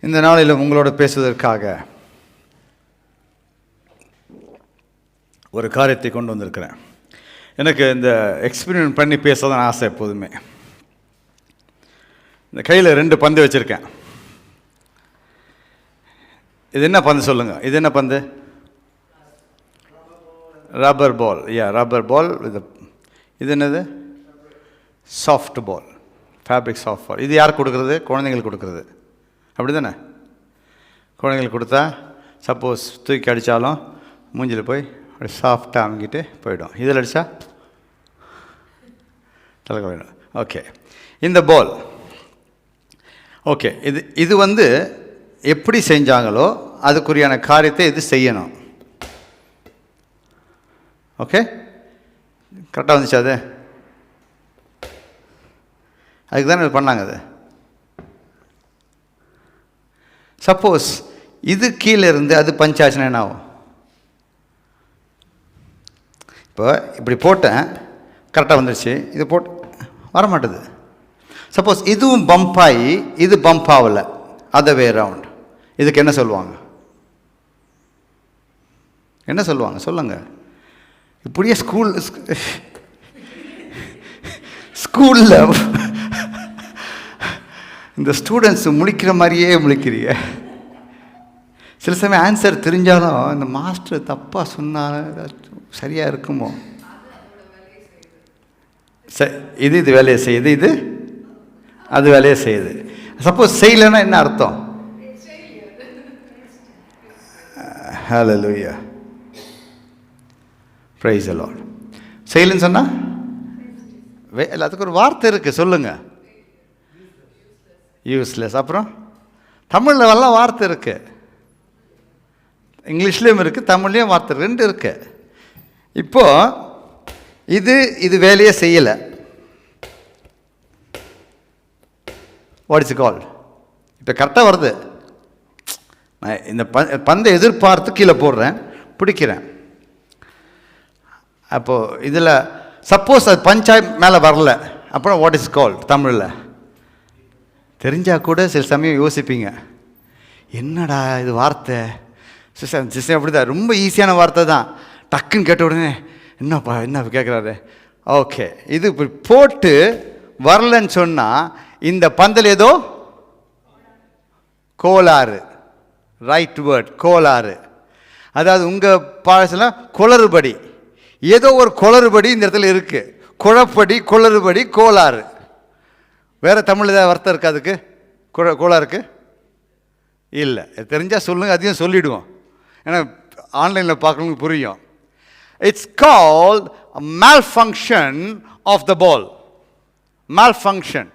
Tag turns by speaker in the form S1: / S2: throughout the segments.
S1: இந்த நாளில் உங்களோட பேசுவதற்காக ஒரு காரியத்தை கொண்டு வந்திருக்கிறேன். எனக்கு இந்த எக்ஸ்பீரியன்ஸ் பண்ணி பேச தான் ஆசை எப்போதுமே. இந்த கையில் 2 பந்து வச்சுருக்கேன். இது என்ன பந்து சொல்லுங்கள்? இது என்ன பந்து? ரப்பர் பால். ரப்பர் பால். இது என்னது? சாஃப்ட் பால், ஃபேப்ரிக் சாஃப்ட் பால். இது யார் கொடுக்குறது? குழந்தைங்களுக்கு கொடுக்குறது, அப்படி தானே? குழந்தைங்களுக்கு கொடுத்தா சப்போஸ் தூக்கி அடித்தாலும் மூஞ்சில் போய் அப்படி சாஃப்டாக அமுங்கிட்டு போயிடும். இதில் அடித்தா தலைக்க வேணும். ஓகே, இந்த பால் ஓகே, இது வந்து எப்படி செஞ்சாங்களோ அதுக்குரியான காரியத்தை இது செய்யணும். ஓகே, கரெக்டாக வந்துச்சு. அதுக்கு தானே இது பண்ணாங்க. அது சப்போஸ் இது கீழே இருந்து அது பஞ்சாச்சுன்னா என்ன ஆகும்? இப்போ இப்படி போட்டேன், கரெக்டாக வந்துடுச்சு. இது போட்டு வரமாட்டுது. சப்போஸ் இதுவும் பம்ப் ஆகி இது பம்ப் ஆகலை, அதவே ரவுண்ட், இதுக்கு என்ன சொல்லுவாங்க? என்ன சொல்லுவாங்க சொல்லுங்கள்? இப்படியே ஸ்கூலில் இந்த ஸ்டூடெண்ட்ஸ் முழிக்கிற மாதிரியே முழிக்கிறீங்க. சில சமயம் ஆன்சர் தெரிஞ்சாலும் இந்த மாஸ்டர் தப்பாக சொன்னாலும் சரியாக இருக்குமோ? இது வேலையை செய்யுது, இது அது வேலையை செய்யுது. சப்போஸ் செய்யலைன்னா என்ன அர்த்தம்? ஹல்லேலூயா, பிரைஸ் தி லார்ட். செய்யலைன்னு சொன்னால் அதுக்கு ஒரு வார்த்தை இருக்குது, சொல்லுங்கள். யூஸ்லெஸ். அப்புறம் தமிழில் எல்லாம் வார்த்தை இருக்குது, இங்கிலீஷ்லேயும் இருக்குது, தமிழ்லேயும் வார்த்தை 2 இருக்குது. இப்போது இது வேலையே செய்யலை. What is called? இப்போ கரெக்டாக வருது. நான் இந்த பந்தை எதிர்பார்த்து கீழே போடுறேன், பிடிக்கிறேன். அப்போது இதில் சப்போஸ் அது பஞ்சாய் மேலே வரல, அப்புறம் வாட் இஸ் கால்ட்? தமிழில் தெரிஞ்சால் கூட சில சமயம் யோசிப்பீங்க, என்னடா இது வார்த்தை? சிஸ்டம் அப்படி தான், ரொம்ப ஈஸியான வார்த்தை தான். டக்குன்னு கேட்ட உடனே என்னப்பா என்ன கேட்குறாரு? ஓகே, இது இப்படி போட்டு வரலன்னு சொன்னால் இந்த பந்தல் ஏதோ கோளாறு. ரைட் வேர்ட், கோளாறு. அதாவது உங்கள் பாடத்தில் குளறுபடி, ஏதோ ஒரு குளறுபடி இந்த இடத்துல இருக்குது. குழப்படி, குளறுபடி, கோளாறு. வேறு தமிழ் ஏதாவது வார்த்தை இருக்கா அதுக்கு? கோளாறுக்கு இல்லை. தெரிஞ்சால் சொல்லுங்கள், அதையும் சொல்லிவிடுவோம், ஏன்னா ஆன்லைனில் பார்க்கறவங்களுக்கு புரியும். It's called malfunction of the ball. malfunction,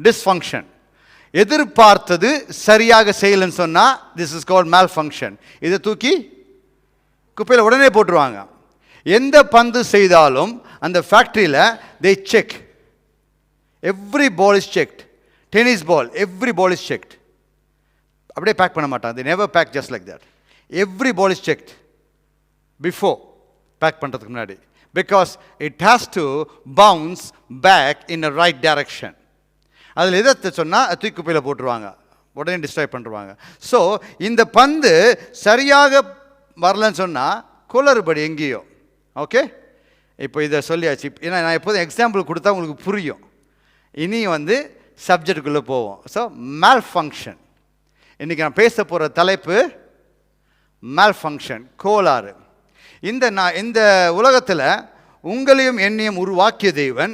S1: dysfunction. எதிர்பார்த்தது சரியாக செய்யலைன்னு சொன்னால் திஸ் இஸ் கால்ட் malfunction. இதை தூக்கி குப்பையில் உடனே போட்டுருவாங்க. எந்த பந்து செய்தாலும் அந்த ஃபேக்ட்ரியில் they check. Every ball is checked. Tennis ball, every ball is checked. அப்படியே பேக் பண்ண மாட்டாங்க. they never pack just like that. Every ball is checked before pack பண்ணுறதுக்கு முன்னாடி, because it has to bounce back in the right direction. அதில் எதை சொன்னால் தூக்கி குப்பையில் போட்டுருவாங்க, உடனே டிஸ்ட்ராய் பண்ணுவாங்க. ஸோ இந்த பந்து சரியாக வரலன்னு சொன்னால் குளறுபடி எங்கேயோ. ஓகே, இப்போ இதை சொல்லியாச்சு. ஏன்னா நான் எப்போதும் எக்ஸாம்பிள் கொடுத்தா உங்களுக்கு புரியும். இனி சப்ஜெக்டுக்குள்ளே போவோம். So malfunction. இன்றைக்கி நான் பேச போகிற தலைப்பு malfunction, கோளாறு. இந்த உலகத்தில் உங்களையும் என்னையும் உருவாக்கிய தேவன்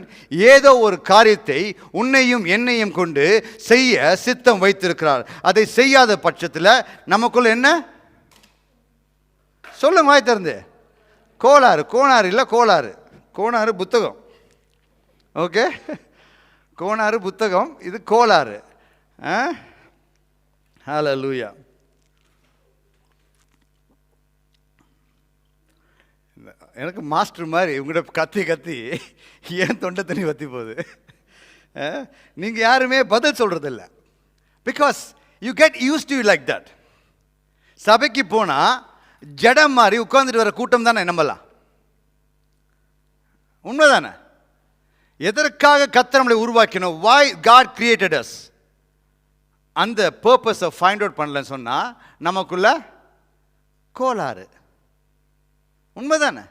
S1: ஏதோ ஒரு காரியத்தை உன்னையும் என்னையும் கொண்டு செய்ய சித்தம் வைத்திருக்கிறார். அதை செய்யாத பட்சத்தில் நமக்குள்ள என்ன சொல்லுங்க வாய் திறந்து? கோளாறு. கோணாறு இல்லை, கோளாறு. கோணாறு புத்தகம். ஓகே, கோணாறு புத்தகம், இது கோளாறு. ஹல்லேலூயா. எனக்கு மாஸ்டர் மாதிரி உங்கள்கிட்ட கத்தி ஏன் தொண்டை தண்ணி வற்றி போகுது. நீங்கள் யாருமே பதில் சொல்கிறதில்ல. Because you get used to like that. சபைக்கு போனால் ஜடம் மாதிரி உட்காந்துட்டு வர கூட்டம் தானே நம்பலாம். உண்மைதானே? எதற்காக கர்த்தர் நம்மளை உருவாக்கினோம்? why God created us? அந்த பர்பஸை ஃபைண்ட் அவுட் பண்ணலன்னு சொன்னால் நமக்குள்ள கோளாறு. உண்மைதானே?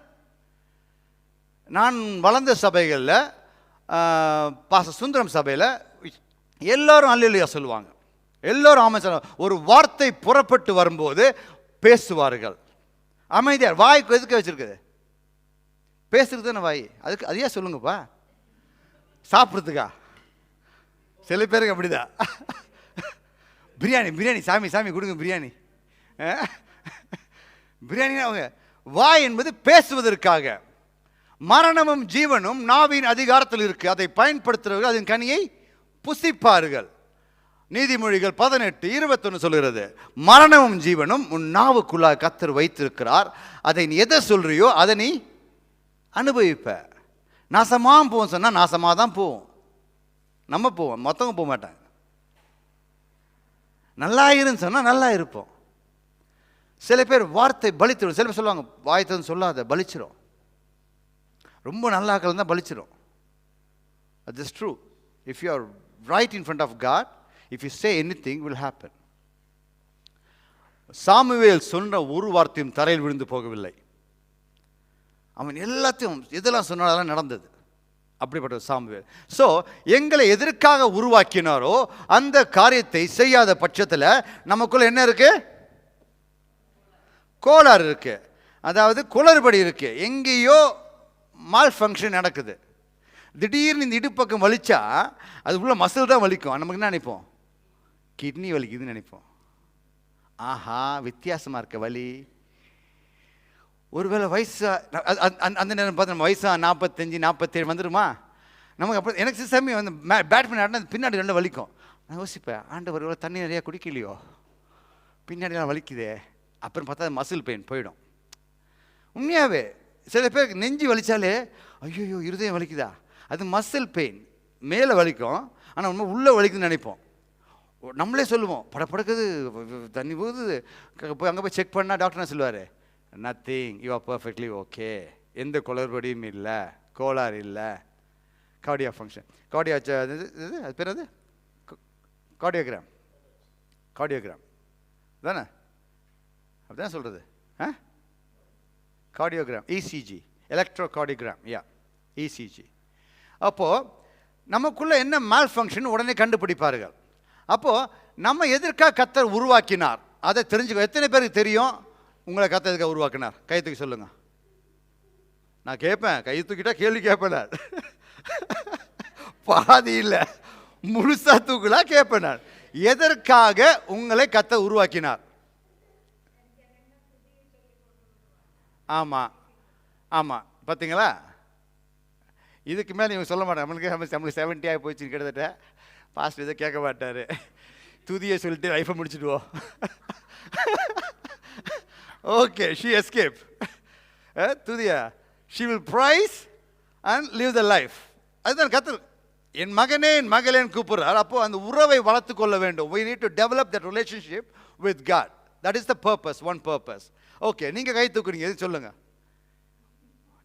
S1: நான் வளர்ந்த சபைகளில், பாஸ்டர் சுந்தரம் சபையில் எல்லோரும் அல்லேலூயா சொல்லுவாங்க, எல்லோரும் ஆமென் சொல்லுவாங்க. ஒரு வார்த்தை புறப்பட்டு வரும்போது பேசுவார்கள். அமைதியார். வாய்க்கு எதுக்கு வச்சிருக்குது? பேசுறது தானே வாய். அதுக்கு அதையா சொல்லுங்கப்பா. சாப்பிட்றதுக்கா? சில பேருக்கு அப்படிதான். பிரியாணி பிரியாணி சாமி சாமி கொடுங்க பிரியாணி. பிரியாணி அவங்க வாய் என்பது பேசுவதற்காக. மரணமும் ஜீவனும் நாவின் அதிகாரத்தில் இருக்கு. அதை பயன்படுத்துறவர்கள் அதன் கனியை புசிப்பார்கள். நீதிமொழிகள் 18:21 சொல்கிறது, மரணமும் ஜீவனும் உன் நாவுக்குள்ளாக கர்த்தர் வைத்திருக்கிறார். அதை நீ எதை சொல்றியோ அதை நீ அனுபவிப்ப. நாசமாக போவோம் சொன்னால் நாசமாக தான் போவோம். நம்ம போவோம், மற்றவங்க போக மாட்டாங்க. நல்லா இருன்னு சொன்னால் நல்லா இருப்போம். சில பேர் வார்த்தை பலிச்சிடும். சில பேர் சொல்லுவாங்க, வாய்த்ததுன்னு சொல்லாத, பலிச்சிடும். ரொம்ப நல்லா தான் பலிச்சிடும். That is true. If you are right in front of God, if you say anything will happen. Samuel சொன்ன ஒரு வார்த்தையும் தரையில் விழுந்து போகவில்லை. அவன் எல்லாத்தையும் எதெல்லாம் சொன்னாலும் நடந்தது. அப்படிப்பட்ட சாமுவேல். ஸோ எங்களை எதற்காக உருவாக்கினாரோ அந்த காரியத்தை செய்யாத பட்சத்தில் நமக்குள்ள என்ன இருக்கு? கோளாறு இருக்கு. அதாவது குளறுபடி இருக்கு. எங்கேயோ மால் ஃபங்க்ஷன் நடக்குது. திடீர்னு இந்த இடுப்பக்கம் வலிச்சா அது உள்ள மசில் தான் வலிக்கும். நமக்கு என்ன நினைப்போம்? கிட்னி வலிக்குதுன்னு நினைப்போம். ஆஹா, வித்தியாசமாக இருக்க வலி. ஒருவேளை வயசா அந்த நேரம் பார்த்து நம்ம வயசா 45 47 வந்துடுமா நமக்கு. அப்புறம் எனக்கு சாமி வந்து பேட்மிண்டன் ஆடினா பின்னாடி ரெண்டு வலிக்கும். நான் யோசிப்பேன், ஆண்டவர் ஒரு தண்ணி நிறையா குடிக்கலையோ, பின்னாடிலாம் வலிக்குதே. அப்புறம் பார்த்தா மசில் பெயின் போயிடும். உண்மையாகவே சில பேருக்கு நெஞ்சு வலிச்சாலே ஐயோ இருதயம் வலிக்குதா, அது மசில் பெயின். மேலே வலிக்கும், ஆனால் உண்மை உள்ளே வலிக்குதுன்னு நினைப்போம். நம்மளே சொல்லுவோம், படப்படுக்குது, தண்ணி போகுது. போய் அங்கே போய் செக் பண்ணால் டாக்டர் என்ன சொல்லுவார்? Nothing, you are perfectly okay. எந்த குளறுபடியும் இல்லை, கோளாறு இல்லை. கார்டியா ஃபங்க்ஷன், கார்டியா அது பேர் அது கார்டியோகிராம். கார்டியோகிராம் தானே? அப்படிதான் சொல்கிறது. கார்டியோகிராம், இசிஜி, எலக்ட்ரோ கார்டியோகிராம், யா இசிஜி. அப்போது நமக்குள்ளே என்ன மால் ஃபங்க்ஷன் உடனே கண்டுபிடிப்பார்கள். அப்போது நம்ம எதற்காக கர்த்தர் உருவாக்கினார் அதை தெரிஞ்சுக்கோ. எத்தனை பேருக்கு தெரியும் உங்களை கர்த்தர் எதுக்காக உருவாக்கினார்? கை தூக்கி சொல்லுங்க. நான் கேட்பேன், கை தூக்கிட்டா கேள்வி கேட்பேன். நான் பாதி இல்லை, முழுசா தூக்கலா கேட்பேன். நான் எதற்காக உங்களை கர்த்தர் உருவாக்கினார்? ஆமாம் ஆமாம், பார்த்தீங்களா? இதுக்கு மேலே இவங்க சொல்ல மாட்டாங்க. நம்மளுக்கு 70 ஆகி போச்சு கிட்டத்தட்ட. பாஸ்டர் இதை கேட்க மாட்டார். துதியை சொல்லிட்டு லைஃபை முடிச்சுடுவோம். Okay, she escape. துதியா, she will praise and live the life. அதுதான் கர்த்தர் என் மகனே என் மகளேன்னு கூப்பிடுறார். அப்போது அந்த உறவை வளர்த்து கொள்ள வேண்டும். we need to develop that relationship with God. that is the purpose, one purpose. Okay, நீங்கள் கை தூக்குறீங்க, எது சொல்லுங்க.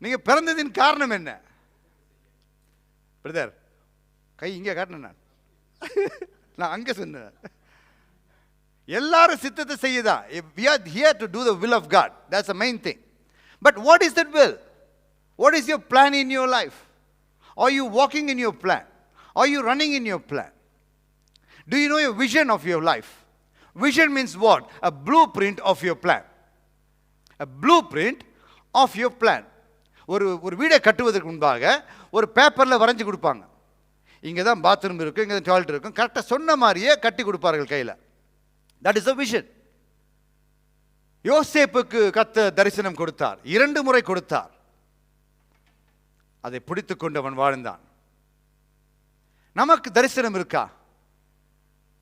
S1: நீங்கள் பிறந்ததின் காரணம் என்ன? பிரதர் கை இங்கே காட்டினேன். நான் அங்கே சொன்னேன். எல்லாரும் சித்தத்தை செய்யுதான். we are here to do the will of God. That's the main thing. But what is that will? What is your plan in your life? Are you walking in your plan? Are you running in your plan? Do you know your vision of your life? Vision means what? A blueprint of your plan. A blueprint of your plan. ஒரு வீடை கட்டுவதற்கு முன்பாக ஒரு பேப்பரில் வரைஞ்சி கொடுப்பாங்க. இங்கே தான் பாத்ரூம் இருக்கும், இங்கே தான் டாய்லெட் இருக்கும். கரெக்டாக சொன்ன மாதிரியே கட்டி கொடுப்பார்கள் கையில். That is a vision. யோசேப்புக்கு கர்த்தர் தரிசனம் கொடுத்தார், 2 முறை கொடுத்தார். அதை பிடித்து கொண்டு அவன் வாழ்ந்தான். நமக்கு தரிசனம் இருக்கா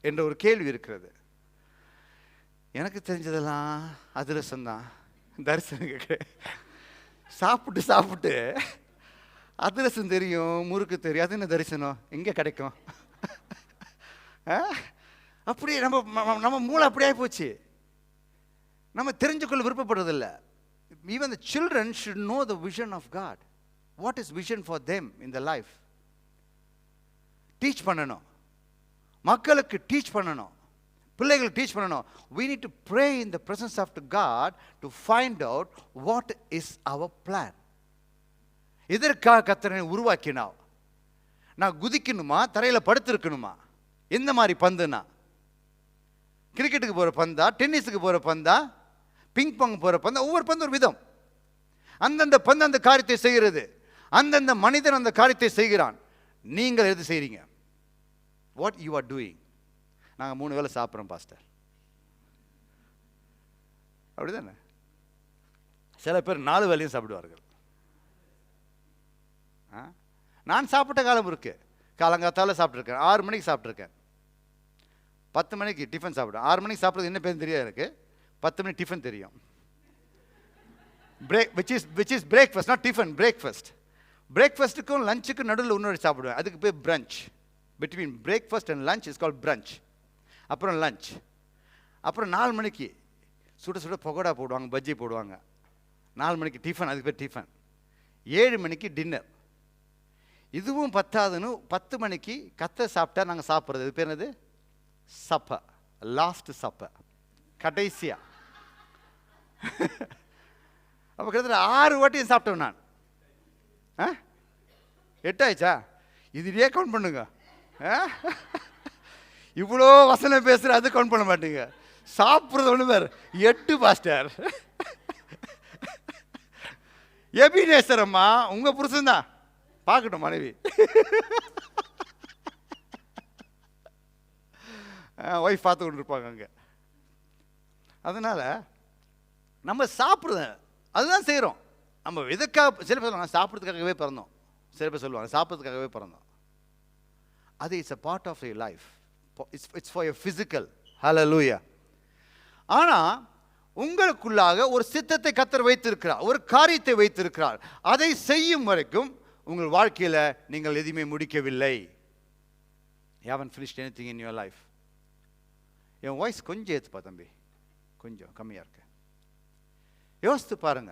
S1: என்ற ஒரு கேள்வி இருக்கிறது. எனக்கு தெரிஞ்சதெல்லாம் அதிரசம்தான். தரிசனம் கேட்க சாப்பிட்டு சாப்பிட்டு அதிரசம் தெரியும், முறுக்கு தெரியும், அது என்ன தரிசனம் எங்கே கிடைக்கும்? அப்படியே நம்ம மூளை அப்படியே போச்சு. நம்ம தெரிஞ்சுக்கொள்ள விருப்பப்படுறதில்லை. Even the children should know the vision of God. What is vision for them in the life? Teach பண்ணணும், மக்களுக்கு டீச் பண்ணணும். பிள்ளைகளுக்கு டீச் பண்ணணும். we need to pray in the presence of God to find out what is our plan. எதற்காக கர்த்தரை உருவாக்கினா? நான் குதிக்கணுமா, தரையில் படுத்திருக்கணுமா? எந்த மாதிரி பந்துனா? கிரிக்கெட்டுக்கு போகிற பந்தா, டென்னிஸுக்கு போகிற பந்தா, பிங் பாங் போகிற பந்தா? ஒவ்வொரு பந்து ஒரு விதம். அந்தந்த பந்து அந்த காரியத்தை செய்கிறது. அந்தந்த மனிதன் அந்த காரியத்தை செய்கிறான். நீங்கள் எது செய்கிறீங்க? What you are doing? நாங்கள் 3 வேளை சாப்பிட்றோம் பாஸ்டர், அப்படிதானே? சில பேர் 4 வேளையும் சாப்பிடுவார்கள். நான் சாப்பிட்ட காலம் இருக்கு. காலங்காத்தால சாப்பிட்ருக்கேன், 6 மணிக்கு சாப்பிட்ருக்கேன், 10 மணிக்கு டிஃபன் சாப்பிடுவேன். 6 மணிக்கு சாப்பிட்றது என்ன பேர் தெரியாது எனக்கு, 10 மணிக்கு டிஃபன் தெரியும். which is breakfast, not tiffin, breakfast. பிரேக்ஃபாஸ்ட்டுக்கும் லஞ்சுக்கும் நடுவில் இன்னொரு சாப்பிடுவேன், அதுக்கு பேர் brunch. Between breakfast and lunch is called brunch. அப்புறம் லஞ்ச். அப்புறம் 4 மணிக்கு சுட சுட பகோடா போடுவாங்க, பஜ்ஜி போடுவாங்க. 4 மணிக்கு டிஃபன், அதுக்கு பேர் டிஃபன். 7 மணிக்கு டின்னர். இதுவும் பத்தாதுன்னு 10 மணிக்கு கத்தை சாப்பிட்டா நாங்கள் சாப்பிட்றது, இது பேர் என்னது? சப்ப, லாஸ்ட் சப்ப, கடைசியா. அப்போ கிட்டத்தட்ட 6 வாட்டியும் சாப்பிட்டேன் நான். 8 ஆயிடுச்சா? இதுலேயே கவுண்ட் பண்ணுங்க. இவ்வளோ வசனம் பேசுகிற அது கவுண்ட் பண்ண மாட்டீங்க. சாப்பிட்றது ஒன்று பேர் 8 பாஸ்டர். எபினேசரம்மா உங்கள் புருஷன் தான் பார்க்கட்டும், மனைவி ஒய்ஃப் பார்த்து கொண்டு இருப்பாங்க அங்கே. அதனால் நம்ம சாப்பிட்றது அதுதான் செய்கிறோம். நம்ம எதுக்காக? சில பேர் சொல்லுவாங்க சாப்பிட்றதுக்காகவே பிறந்தோம், சில பேர் சொல்லுவாங்க சாப்பிட்றதுக்காகவே பிறந்தோம். அது it's a part of your life. It's for your physical. Hallelujah. ஆனால் உங்களுக்குள்ளாக ஒரு சித்தத்தை கர்த்தர் வைத்திருக்கிறார், ஒரு காரியத்தை வைத்திருக்கிறார். அதை செய்யும் வரைக்கும் உங்கள் வாழ்க்கையில் நீங்கள் எதுவுமே முடிக்கவில்லை. You haven't finished anything in your life. N voice கொஞ்சம் ஏற்றுப்பா தம்பி, கொஞ்சம் கம்மியாக இருக்கு. யோசித்து பாருங்க.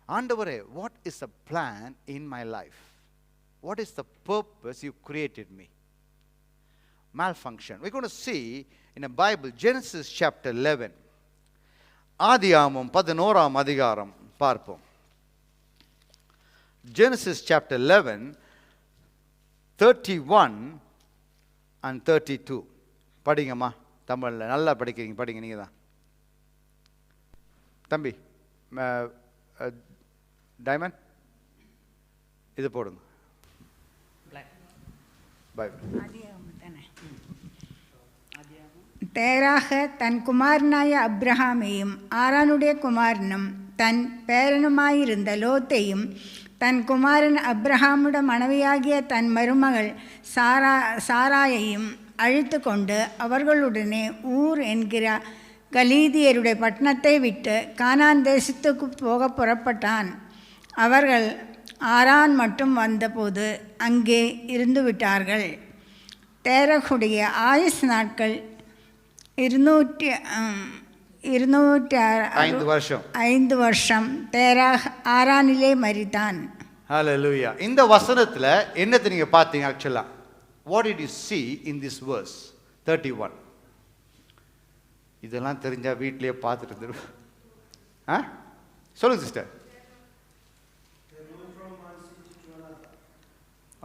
S1: ஆண்டவரே, what is the plan in my life? What is the purpose you created me? Malfunction. We're going to see in the Bible, Genesis chapter 11. ஆதியாகமம் 11ஆம் அதிகாரம் பார்ப்போம். Genesis chapter 11, 31 and 32. படிங்கம்மா, தமிழில் நல்லா படிக்கிறீங்க, படிங்க நீங்கள் தான். தம்பி டைமண்ட் இது போடுங்க.
S2: தேராக தன் குமாரனாய அப்ரஹாமையும் ஆரானுடைய குமாரனும் தன் பேரனுமாயிருந்த லோத்தையும் தன் குமாரன் அப்ரஹாமுட மனைவியாகிய தன் மருமகள் சாராயையும் அழைத்து கொண்டு அவர்களுடனே ஊர் என்கிற கலீதியருடைய பட்டணத்தை விட்டு கானான் தேசத்துக்கு போக புறப்பட்டான். அவர்கள் ஆரான் மட்டும் வந்தபோது அங்கே இருந்து விட்டார்கள். தேரகுடைய ஆயுசு நாட்கள் 205 வருஷம். தேராக் ஆரானிலே மரித்தான்.
S1: ஹல்லேலூயா. இந்த வசனத்தில் என்னத்தை நீங்கள் பார்த்தீங்க? ஆக்சுவலாக what did you see in this verse 31? இதெல்லாம் தெரிஞ்சால் வீட்லேயே பார்த்துட்டு இருந்துடும். சொல்லுங்க sister.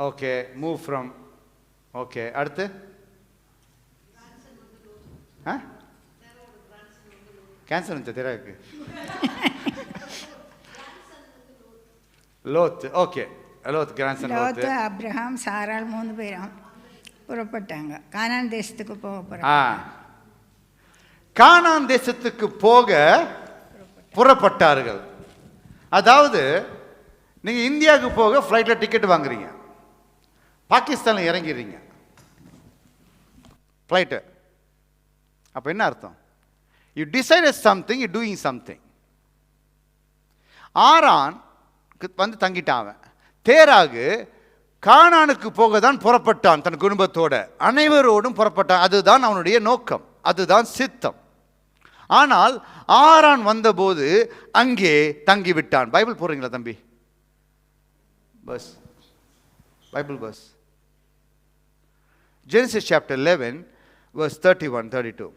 S1: Okay, move from. Okay, அடுத்து கேன்சர் வந்துச்சா தெராக்கு? Lot. Okay, Lot grandson.
S2: Lot, Abraham, சாராள் 3 பேரும் புறப்பட்டாங்க. கானான் தேசத்துக்கு போக போகிறாங்க.
S1: கானான் தேசத்துக்கு போக புறப்பட்டார்கள். அதாவது நீங்கள் இந்தியாவுக்கு போக ஃப்ளைட்டில் டிக்கெட் வாங்குறீங்க, பாகிஸ்தானில் இறங்கிறீங்க ஃப்ளைட்டு. அப்போ என்ன அர்த்தம்? You decided something, you doing something. ஆரான் வந்து தங்கிட்டான். தேராகு கானானுக்கு போக தான் புறப்பட்டான், தன் குடும்பத்தோட அனைவரோடும் புறப்பட்டான். அதுதான் அவனுடைய நோக்கம், அதுதான் சித்தம். ஆனால் ஆரான் வந்தபோது அங்கே தங்கிவிட்டான். பைபிள் போடுறீங்களா தம்பி? Bus Bible bus. Genesis chapter 11 verse 31 32.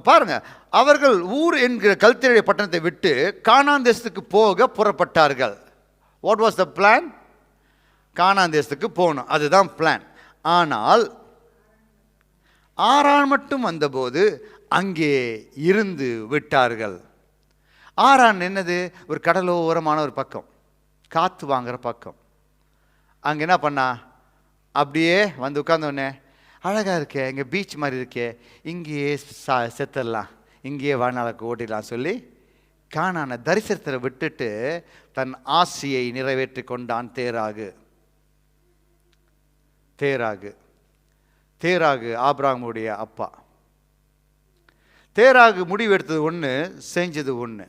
S1: பாருங்க, அவர்கள் ஊர் என்கிற கல்தேரிய பட்டணத்தை விட்டு கானான் தேசத்துக்கு போக புறப்பட்டார்கள். What was the plan? கானான் தேசத்துக்கு போகணும், அதுதான் பிளான். ஆனால் ஆரான் மட்டும் வந்தபோது அங்கே இருந்து விட்டார்கள். ஆரான் என்னது? ஒரு கடலோரமான ஒரு பக்கம், காற்று வாங்குற பக்கம். அங்கே என்ன பண்ணா? அப்படியே வந்து உட்கார்ந்தோடனே, அழகாக இருக்கே, இங்கே பீச் மாதிரி இருக்கே, இங்கேயே செத்துடலாம், இங்கேயே வாழ்நாளுக்கு ஓட்டிடலாம் சொல்லி கானான தரிசனத்தை விட்டுட்டு தன் ஆசையை நிறைவேற்றி கொண்டான் தேராகு. தேராகு தேராகு ஆபிரகாமுடைய அப்பா. தேராகு முடிவு எடுத்தது ஒன்று, செஞ்சது ஒன்று.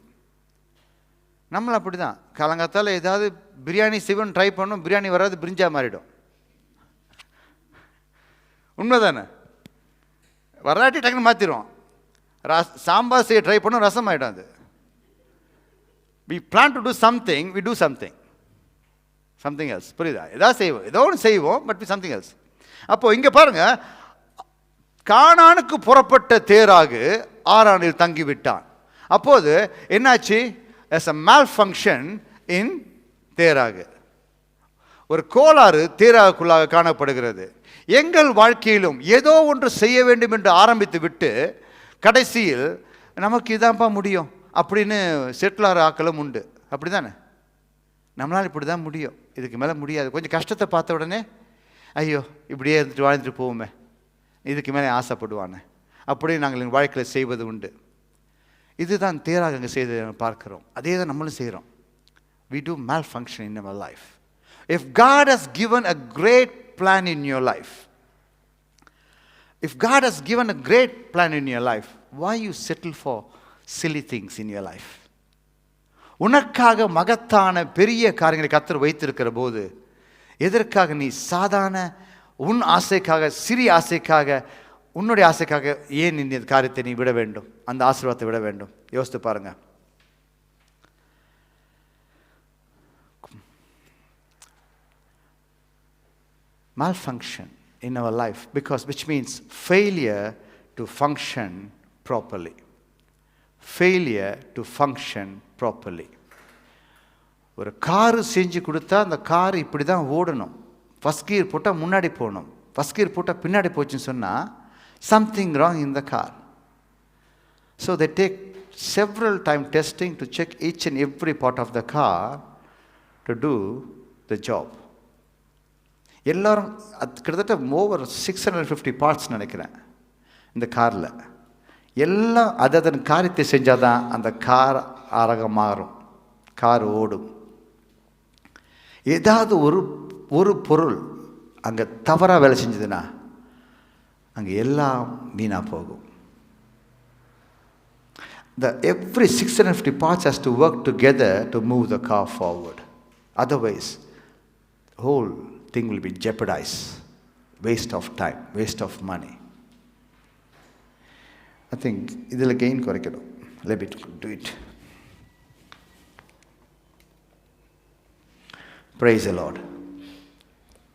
S1: நம்மள அப்படி தான், காலங்காத்தால் ஏதாவது பிரியாணி செய்வோன்னு ட்ரை பண்ணோம், பிரியாணி வராது, பிரிஞ்சா மாறிடும். உண்மைதானே? வராட்டி டக்குன்னு மாற்றிடுவோம். சாம்பார் செய்ய ட்ரை பண்ணோம், ரசம் ஆகிடும். அது we plan to do something, we do something else. புரியுதா? ஏதாவது செய்வோம், ஏதோ ஒன்று செய்வோம், பட் something else. அப்போ இங்கே பாருங்க, கானானுக்கு புறப்பட்ட தேராகு ஆரானில் தங்கிவிட்டான். அப்போது என்னாச்சு? as a malfunction in தேராகு, ஒரு கோளாறு தேராகுக்குள்ளாக காணப்படுகிறது. எங்கள் வாழ்க்கையிலும் ஏதோ ஒன்று செய்ய வேண்டும் என்று ஆரம்பித்து விட்டு கடைசியில் நமக்கு இதான்ப்பா முடியும் அப்படின்னு செட்டிலார் ஆக்களும் உண்டு. அப்படி தானே? நம்மளால் இப்படி தான் முடியும், இதுக்கு மேலே முடியாது. கொஞ்சம் கஷ்டத்தை பார்த்த உடனே ஐயோ இப்படியே இருந்துட்டு வாழ்ந்துட்டு போவோமே, இதுக்கு மேலே ஆசைப்படுவானே, அப்படி நாங்கள் எங்கள் வாழ்க்கையில் செய்வது உண்டு. இதுதான் தேராக அங்கே செய்து பார்க்கிறோம். அதே தான் நம்மளும் செய்கிறோம். we do malfunction in our life. If God has given a great plan in your life, if God has given a great plan in your life, why you settle for silly things in your life? உனக்காக மகத்தான பெரிய காரியங்களை கர்த்தர் வைத்திருக்கிற போது எதற்காக நீ சாதாரண உன் ஆசைக்காக, சிறிய ஆசைக்காக, உன்னுடைய ஆசைக்காக ஏன் இந்த காரியத்தை நீ விட வேண்டும், அந்த ஆசீர்வாதத்தை விட வேண்டும்? யோசித்து பாருங்க. Malfunction in our life, which means failure to function properly. Failure to function properly. ஒரு காரு செஞ்சு கொடுத்தா அந்த கார் இப்படி தான் ஓடணும். ஃபஸ்ட் கியர் போட்டால் முன்னாடி போகணும், ஃபஸ்ட் கியர் போட்டால் பின்னாடி போச்சுன்னு சொன்னால் something wrong in the car. So they take several time testing to check each and every part of the car to do the job. எல்லாரும் கிட்டத்தட்ட ஓவர் 650 பார்ட்ஸ் நினைக்கிறேன் இந்த காரில். எல்லாம் அதன் காரியத்தை செஞ்சால் தான் அந்த கார் அழகாக மாறும், கார் ஓடும். ஏதாவது ஒரு பொருள் அங்கே தவறாக வேலை செஞ்சதுன்னா அங்கே எல்லாம் வீணாக போகும். Every 650 parts has to work together to move the car forward. Otherwise, the whole thing will be jeopardized. Waste of time, waste of money. I think இதில் கெயின் குறைக்கணும். Let me do it. Praise the Lord.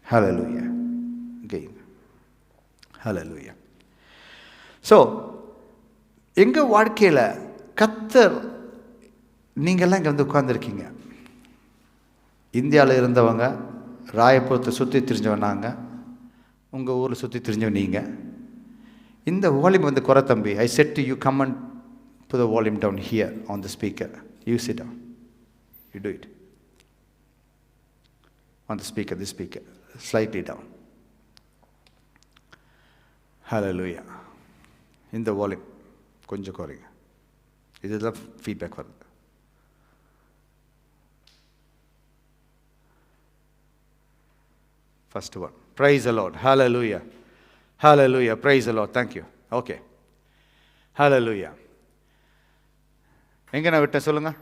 S1: Hallelujah. Gain. Hallelujah. So, எங்கள் வாழ்க்கையில் கர்த்தர், நீங்கள்லாம் இங்கே வந்து உட்கார்ந்துருக்கீங்க. இந்தியாவில் இருந்தவங்க, ராயபுரத்தை சுற்றி தெரிஞ்சவன் நாங்கள், உங்கள் ஊரில் சுற்றி தெரிஞ்சவன் நீங்கள். இந்த வால்யூம் வந்து குறை தம்பி. I said to you, come and put the volume down here on the speaker. You sit down. You do it. On the speaker, this speaker. Slightly down. Hallelujah. இந்த வால்யூம் கொஞ்சம் குறைங்க. இதுதான் ஃபீட்பேக் வருது. First one. Praise the Lord. Hallelujah. Hallelujah. Praise the Lord. Thank you. Okay. Hallelujah. எங்கே நான் விட்டேன் சொல்லுங்க.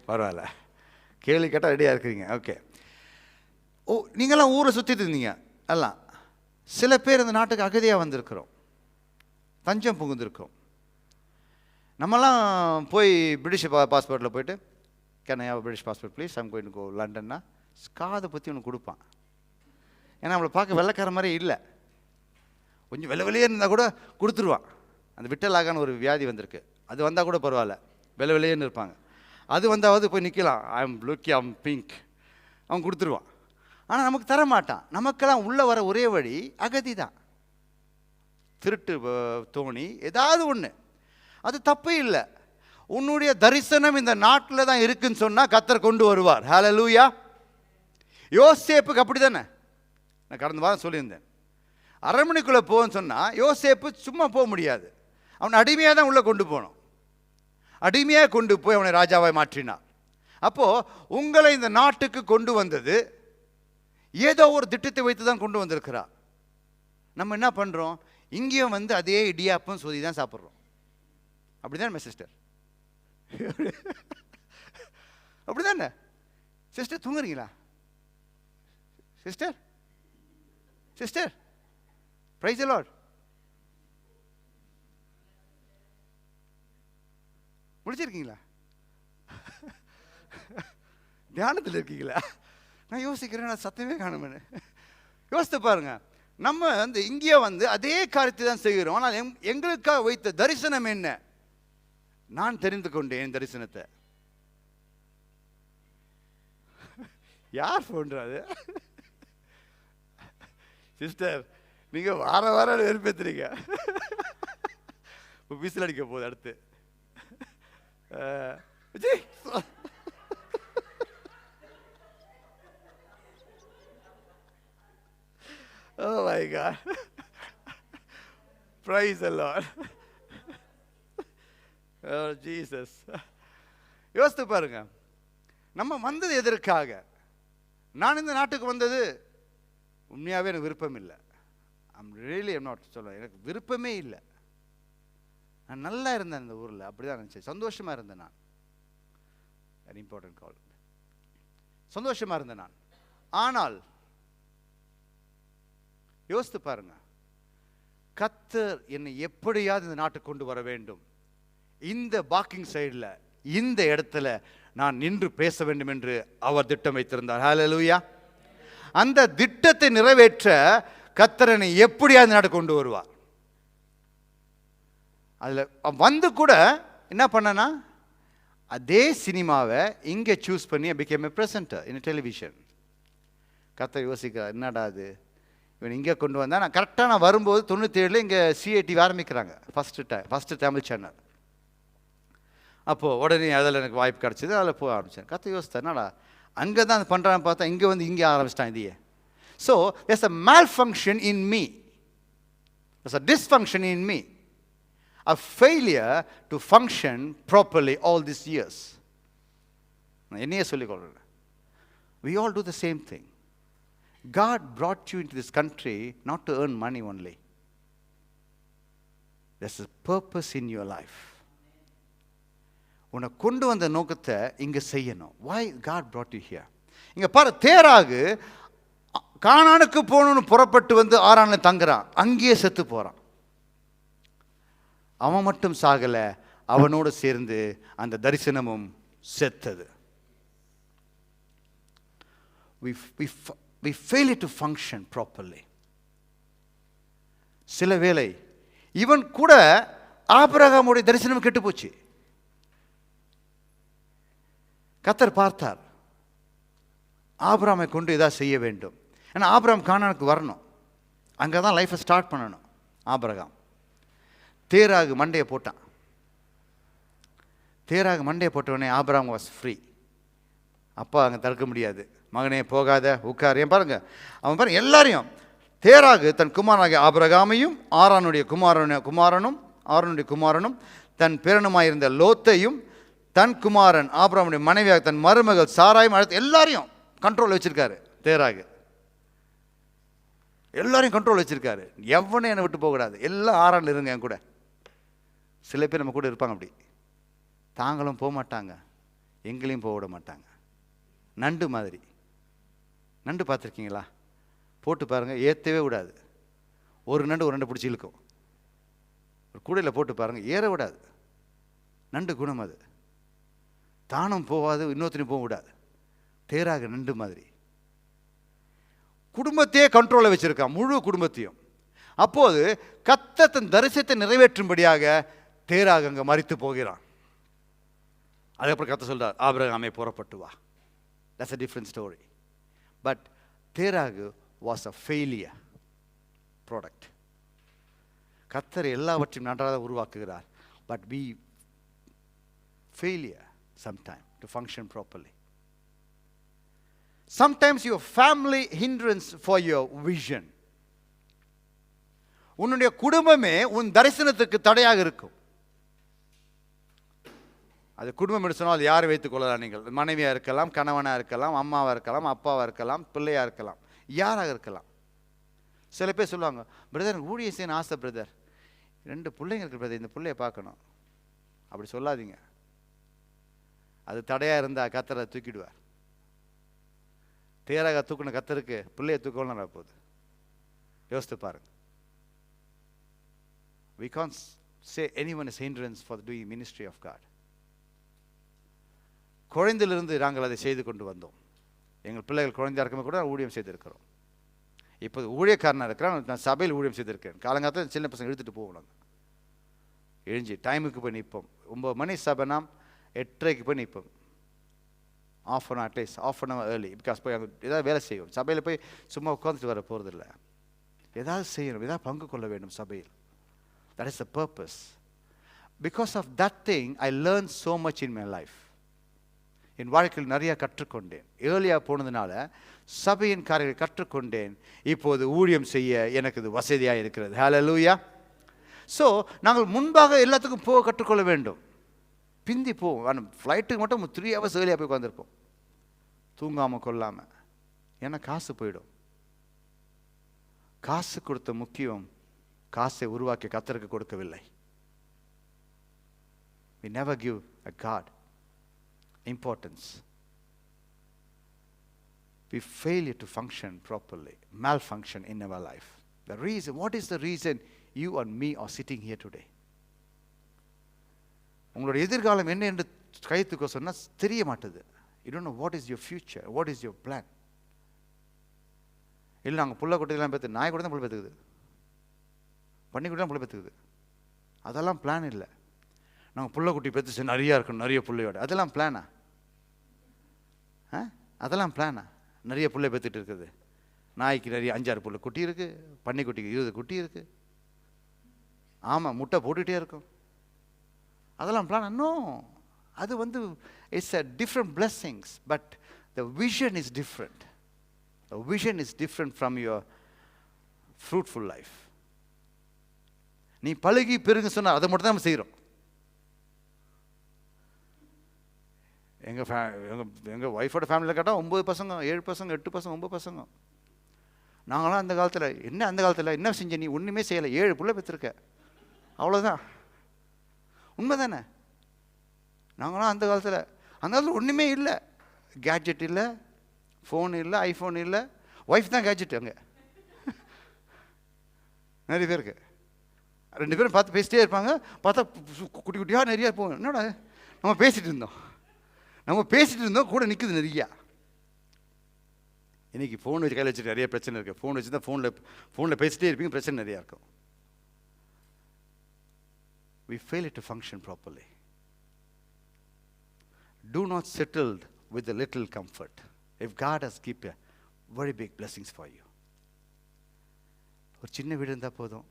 S1: பரவாயில்ல, கேள்வி கேட்டால் ரெடியாக இருக்கிறீங்க. ஓகே. நீங்களாம் ஊரை சுற்றிட்டு இருந்தீங்க எல்லாம். சில பேர் இந்த நாட்டுக்கு அகதியாக வந்திருக்கிறோம், தஞ்சம் புகுந்திருக்கோம். நம்மலாம் போய் பிரிட்டிஷ் பாஸ்போர்ட்டில் போயிட்டு, can I have British passport please, I'm going to go லண்டன்னா காதை பற்றி ஒன்று கொடுப்பான். ஏன்னா நம்மளை பார்க்க வெள்ளைக்கார மாதிரி இல்லை, கொஞ்சம் வெளியே இருந்தால் கூட கொடுத்துருவான். அந்த விட்டலாகான ஒரு வியாதி வந்திருக்கு, அது வந்தால் கூட பரவாயில்ல, வெளியேன்னு இருப்பாங்க. அது வந்தாவது போய் நிற்கலாம், ஐம் பிங்க், அவன் கொடுத்துருவான். ஆனால் நமக்கு தர மாட்டான். நமக்கெல்லாம் உள்ளே வர ஒரே வழி அகதி தான், திருட்டு தோணி, ஏதாவது ஒன்று. அது தப்பே இல்லை. உன்னுடைய தரிசனம் இந்த நாட்டில் தான் இருக்குன்னு சொன்னால் கர்த்தர் கொண்டு வருவார். ஹல்லேலூயா. யோசேப்புக்கு அப்படி தானே, நான் கடந்த வாரம் சொல்லியிருந்தேன். அரண்மனைக்குள்ளே போன்னு சொன்னால் யோசேப்பு சும்மா போக முடியாது, அவனை அடிமையாக தான் உள்ளே கொண்டு போகணும். அடிமையாக கொண்டு போய் அவனை ராஜாவாய் மாற்றினார். அப்போது உங்களை இந்த நாட்டுக்கு கொண்டு வந்தது ஏதோ ஒரு திட்டத்தை வைத்து தான் கொண்டு வந்திருக்கிறார். நம்ம என்ன பண்ணுறோம், இங்கேயும் வந்து அதே இடியாப்பம் சோதி தான் சாப்பிட்றோம். அப்படி தானே சிஸ்டர்? அப்படி தானே சிஸ்டர்? தூங்குறீங்களா sister? Sister, praise the Lord. முடிச்சிருக்கீங்களா? தியானத்தில் இருக்கீங்களா? நான் யோசிக்கிறேன், நான் சத்தமே காணுமே. யோசித்து பாருங்க, நம்ம வந்து இங்கே வந்து அதே காரியத்தை தான் செய்கிறோம். ஆனால் எங்களுக்காக வைத்த தரிசனம் என்ன? நான் தெரிந்து கொண்டேன் தரிசனத்தை. யார் போன்றாது? சிஸ்டர், நீங்க வாரம் வெறுப்பேத்துறீங்க. விசில் அடிக்க போகுது அடுத்து. Oh my God. Praise the Lord. Oh Jesus. யோசித்து பாருங்க, நம்ம வந்தது எதற்காக? நான் இந்த நாட்டுக்கு வந்தது உண்மையாகவே எனக்கு விருப்பம் இல்லை. எனக்கு விருப்பமே இல்லை. நான் நல்லா இருந்தேன் இந்த ஊரில், அப்படிதான் நினச்சேன், சந்தோஷமாக இருந்தேன் நான். Very important call. சந்தோஷமாக இருந்தேன் நான். ஆனால் யோசித்து பாருங்க, கர்த்தர் என்னை எப்படியாவது இந்த நாட்டுக்கு கொண்டு வர வேண்டும். இந்த பாக்கிங் சைடில், இந்த இடத்துல நான் நின்று பேச வேண்டும் என்று அவர் திட்டம் வைத்திருந்தார். ஹல்லேலூயா. அந்த திட்டத்தை நிறைவேற்ற கர்த்தர் என்னை எப்படியாவது இந்த நாட்டுக்கு கொண்டு வருவார். அதில் வந்து கூட என்ன பண்ணனா, அதே சினிமாவை இங்கே சூஸ் பண்ணி became a presenter in television. கர்த்தர் யோசிக்கிறார், என்னடா அது, இவன் இங்கே கொண்டு வந்தால். நான் கரெக்டாக நான் வரும்போது 97 இங்கே சிஐடி ஆரம்பிக்கிறாங்க, ஃபஸ்ட்டு தமிழ் சேனல். அப்போது உடனே அதில் எனக்கு வாய்ப்பு கிடச்சிது, அதில் போக ஆரம்பித்தேன். கர்த்தர் யோசித்தேன், என்னடா அங்கே தான் அது பண்ணுறான்னு பார்த்தா இங்கே வந்து இங்கே ஆரம்பிச்சிட்டான் இதையே. So there's a malfunction in me, there's a dysfunction in me, a failure to function properly all these years. நான் என்னையே சொல்லிக்கொள்கிறேன். We all do the same thing. God brought you into this country not to earn money only. There's a purpose in your life. உன்னை கொண்டு வந்த நோக்கத்தை இங்கே செய்யணும். Why God brought you here? இங்கே பாரு, தேராகு கானானுக்கு போகணும்னு புறப்பட்டு வந்து ஆரானில் தங்குறான், அங்கேயே செத்து போகிறான். அவன் மட்டும் சாகலை, அவனோடு சேர்ந்து அந்த தரிசனமும் செத்தது. We fail to function properly. சில வேளை இவன் கூட ஆபிரகாமுடைய தரிசனம் கெட்டு போச்சு. கர்த்தர் பார்த்தார், ஆபிரகாமை கொண்டு இதாக செய்ய வேண்டும். ஏன்னா ஆபிரகாம் கானானுக்கு வரணும், அங்கே தான் லைஃப்பை ஸ்டார்ட் பண்ணணும். ஆபிரகாம் தேராகு மண்டையை போட்டான். தேராகு மண்டையை போட்டவனே ஆபிரகாம் வாஸ் ஃப்ரீ. அப்பா அங்கே தடுக்க முடியாது, மகனே போகாத உட்கார். ஏன் பாருங்க, அவன் பாருங்க எல்லாரையும், தேராகு தன் குமாரனாகிய ஆபிரகாமையும் ஆரோனுடைய குமாரனும் தன் பேரனுமாயிருந்த லோத்தையும் தன் குமாரன் ஆபிரகாமுடைய மனைவியாக தன் மருமகள் சாராயும் அழைத்து எல்லாரையும் கண்ட்ரோல் வச்சிருக்காரு. தேராகு எல்லாரையும் கண்ட்ரோல் வச்சிருக்காரு. எவனும் என்னை விட்டு போகக்கூடாது, எல்லாம் ஆறானில் இருங்க என் கூட. சில பேர் நம்ம கூட இருப்பாங்க, அப்படி தாங்களும் போக மாட்டாங்க, எங்களையும் போக விட மாட்டாங்க. நண்டு மாதிரி. நண்டு பார்த்துருக்கீங்களா? போட்டு பாருங்கள், ஏற்றவே விடாது. ஒரு நண்டு பிடிச்சி இழுக்கும். ஒரு கூடையில் போட்டு பாருங்கள், ஏற விடாது. நண்டு குணம் அது. தானும் போகாது, இன்னொருத்தனையும் போக விடாது. தேராக நண்டு மாதிரி குடும்பத்தையே கண்ட்ரோலில் வச்சுருக்கான், முழு குடும்பத்தையும். அப்போது கர்த்தர் தன் தரிசனத்தை நிறைவேற்றும்படியாக தேராக அங்கே மரித்து போகிறான். அதுக்கப்புறம் கர்த்தர் சொல்றார், ஆபிரகாமே புறப்பட்டு வா. That's a different story. But தேராகு was a failure product. கர்த்தர் எல்லாவற்றையும் நன்றாக உருவாக்குகிறார். But we failure sometime to function properly. Sometimes your family hindrance for your vision. உன்னுடைய குடும்பமே உன் தரிசனத்துக்கு தடையாக இருக்கும். அது குடும்பம் என்று சொன்னால் யாரை வைத்துக் கொள்ளலாம்? நீங்கள் மனைவியாக இருக்கலாம், கணவனாக இருக்கலாம், அம்மாவாக இருக்கலாம், அப்பாவாக இருக்கலாம், பிள்ளையாக இருக்கலாம், யாராக இருக்கலாம். சில பேர் சொல்லுவாங்க, பிரதர் ஊழியம் செய்யணும் ஆசை பிரதர், 2 பிள்ளைங்க இருக்கு பிரதர், இந்த பிள்ளைய பார்க்கணும். அப்படி சொல்லாதீங்க. அது தடையாக இருந்தால் கர்த்தரை தூக்கிடுவார். தேராக தூக்கின கர்த்தருக்கு பிள்ளையை தூக்கணும் போகுது. யோசித்து பாருங்க. We can't say anyone is hindrance for doing ministry of God. குழந்தையிலிருந்து நாங்கள் அதை செய்து கொண்டு வந்தோம். எங்கள் பிள்ளைகள் குழந்தையாக இருக்கும்போது கூட ஊழியம் செய்திருக்கிறோம். இப்போது ஊழியக்காரனாக இருக்கிறான். நான் சபையில் ஊழியம் செய்திருக்கேன். காலங்காலத்தில் சின்ன பசங்க இழுத்துட்டு போவோம். நாங்கள் எழுஞ்சி டைமுக்கு போய் நிற்போம். 9 மணி சபைனா 8:30 போய் நிற்போம். half an hour at least half an hour early. Because போய் அங்கே ஏதாவது வேலை செய்வோம். சபையில் போய் சும்மா உட்காந்துட்டு வர போகிறதில்ல. ஏதாவது செய்யணும், ஏதாவது பங்கு கொள்ள வேண்டும் சபையில். That is the purpose. Because of that thing, I learned so much in my life. என் வாழ்க்கையில் நிறைய கற்றுக்கொண்டேன். ஏர்லியாக போனதுனால சபையின் காரியங்களை கற்றுக்கொண்டேன். இப்போது ஊழியம் செய்ய எனக்கு இது வசதியாக இருக்கிறது. ஹல்லேலூயா. ஸோ நாங்கள் முன்பாக எல்லாத்துக்கும் போக கற்றுக்கொள்ள வேண்டும். பிந்தி போவோம். ஆனால் ஃப்ளைட்டுக்கு மட்டும் 3 hours ஏர்லியாக போய் உட்காந்துருப்போம், தூங்காமல் கொள்ளாமல். ஏன்னா காசு போயிடும். காசு கொடுத்த முக்கியம், காசை உருவாக்கி கர்த்தருக்கு கொடுக்கவில்லை. We never give a God importance. We fail to function properly, malfunction in our life. The reason, what is the reason you and me are sitting here today? உங்களுடைய எதிர்காலம் என்ன என்று கைத்துக்க சொன்னால் தெரிய மாட்டுது. You don't know what is your future, what is your plan. இல்லை நாங்கள் புள்ள குட்டிலாம் பார்த்து நாய் கூட தான் புள்ள பார்த்துக்குது, பண்ணி கூட தான் புள்ள பார்த்துக்குது. அதெல்லாம் பிளான் இல்லை. நாங்கள் புள்ள குட்டி பெற்று நிறையா இருக்கணும், நிறைய பிள்ளையோட. அதெல்லாம் பிளானா? அதெல்லாம் பிளானா? நிறைய பிள்ளை பெற்றுட்டு இருக்குது. நாய்க்கு நிறைய 5-6 புள்ள குட்டி இருக்குது, பன்னிக்குட்டிக்கு 20 குட்டி இருக்குது. ஆமாம், முட்டை போட்டுகிட்டே இருக்கும். அதெல்லாம் பிளானா? நோ. அது வந்து it's a different blessings. But the vision is different. The vision is different from your fruitful life. நீ பழகி பெருங்க சொன்னால் அதை மட்டும் தான் நம்ம செய்கிறோம். எங்கள் ஒய்ஃபோட ஃபேமிலியில் கேட்டால் 9 பசங்க, 7 பசங்க, 8 பசங்க, 9 பசங்க. நாங்களாம் அந்த காலத்தில் அந்த காலத்தில் என்ன செஞ்ச? நீ ஒன்றுமே செய்யலை, 7 பிள்ளை பெற்றிருக்க, அவ்வளோதான். உண்மை தானே? நாங்களாம் அந்த காலத்தில் ஒன்றுமே இல்லை. கேட்ஜெட் இல்லை, ஃபோன் இல்லை, ஐஃபோன் இல்லை. ஒய்ஃப் தான் கேட்ஜெட். அங்கே நிறைய பேருக்கு 2 பேரும் பார்த்து பேசிட்டே இருப்பாங்க. பார்த்தா குட்டி குட்டியாக நிறையா போகும். என்னடா நம்ம பேசிகிட்டு இருந்தோம் கூட நிற்குது நிறையா. இன்றைக்கி ஃபோன் வச்சு கையில் வச்சுட்டு நிறைய பிரச்சனை இருக்குது. ஃபோன் வச்சு தான் ஃபோனில் பேசிகிட்டே இருப்பீங்க, பிரச்சனை நிறையா இருக்கும். We fail to function properly. Do not settle with a little comfort. If God has given a very big blessings for you. ஒரு சின்ன வீடு இருந்தால் போதும்,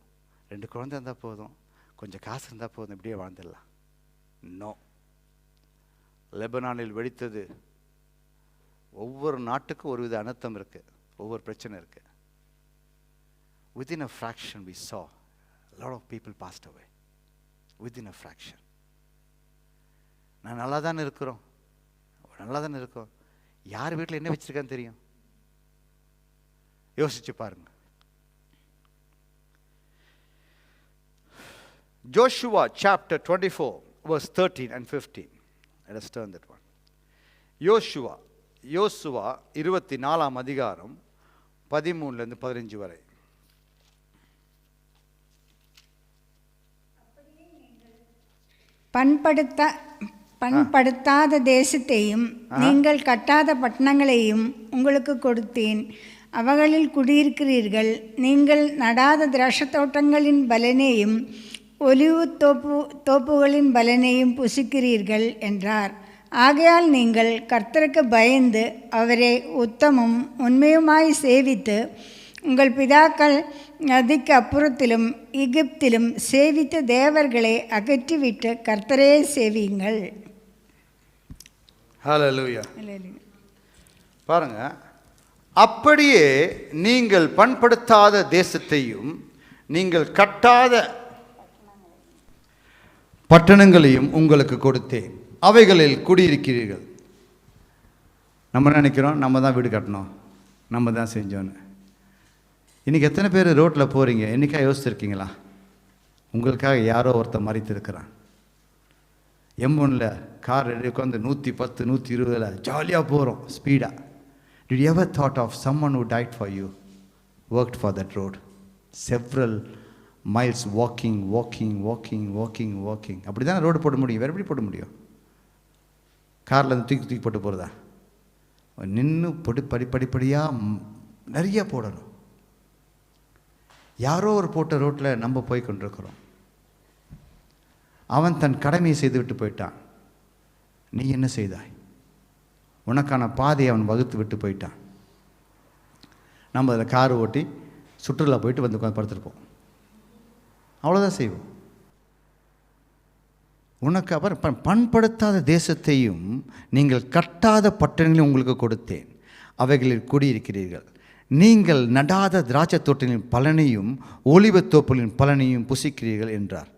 S1: 2 குழந்தை இருந்தால் போதும், கொஞ்சம் காசு இருந்தால் போதும், இப்படியே வாழ்ந்துடலாம். நோ. லெபனானில் வெடித்தது. ஒவ்வொரு நாட்டுக்கும் ஒரு வித அனர்த்தம் இருக்குது, ஒவ்வொரு பிரச்சனை இருக்குது. Within a fraction we saw a lot of people passed away. Within a fraction. நான் நல்லா தானே இருக்கிறோம். யார் வீட்டில் என்ன வச்சிருக்கான்னு தெரியும்? யோசிச்சு பாருங்க. Joshua chapter 24 verse 13 and 15. Let us turn that one. யோசுவா 24ஆம் அதிகாரம் 13 15 வரை.
S2: பண்படுத்தாத தேசத்தையும் நீங்கள் கட்டாத பட்டணங்களையும் உங்களுக்கு கொடுத்தேன். அவைகளில் குடியிருக்கிறீர்கள். நீங்கள் நடாத திராட்சத்தோட்டங்களின் பலனையும் ஒலிவு தோப்புகளின் பலனையும் புசிக்கிறீர்கள் என்றார். ஆகையால் நீங்கள் கர்த்தருக்கு பயந்து அவரை உத்தமும் உண்மையுமாய் சேவித்து உங்கள் பிதாக்கள் நதிக்கு அப்புறத்திலும் எகிப்திலும் சேவித்த தேவர்களை அகற்றிவிட்டு கர்த்தரே சேவியுங்கள்.
S1: ஹல்லேலூயா. பாருங்க, அப்படியே நீங்கள் பண்படுத்தாத தேசத்தையும் நீங்கள் கட்டாத பட்டணங்களையும் உங்களுக்கு கொடுத்தேன், அவைகளில் குடியிருக்கிறீர்கள். நம்ம நினைக்கிறோம் நம்ம தான் வீடு கட்டணும், நம்ம தான் செஞ்சோன்னு. இன்றைக்கி எத்தனை பேர் ரோட்டில் போகிறீங்க, என்றைக்காக யோசிச்சிருக்கீங்களா? உங்களுக்காக யாரோ ஒருத்தர் மறித்திருக்கிறான். M1 கார் உட்காந்து 110 120 ஜாலியாக போகிறோம் ஸ்பீடாக. Did you ever thought of someone who died for you, worked for that road, several miles walking? அப்படி தான் ரோடு போட முடியும், வேறு எப்படி போட முடியும்? காரில் தூக்கி போட்டு போகிறதா? நின்று படிப்படியாக நிறைய போடணும். யாரோ ஒரு போட்ட ரோட்டில் நம்ம போய் கொண்டிருக்கிறோம். அவன் தன் கடமையை செய்துவிட்டு போயிட்டான். நீ என்ன செய்தாய்? உனக்கான பாதையை அவன் வகுத்து விட்டு போயிட்டான். நம்ம அதில் கார் ஓட்டி சுற்றுலா போயிட்டு வந்து உட்காந்து படுத்துருப்போம். அவ்வளோதான் செய்வோம். உனக்கு அப்புறம் பண்படுத்தாத தேசத்தையும் நீங்கள் கட்டாத பட்டணங்களையும் உங்களுக்கு கொடுத்தேன், அவைகளில் குடியிருக்கிறீர்கள். நீங்கள் நடாத திராட்சை தோட்டங்களின் பலனையும் ஒலிவத் தோப்புகளின் பலனையும் புசிக்கிறீர்கள் என்றார்.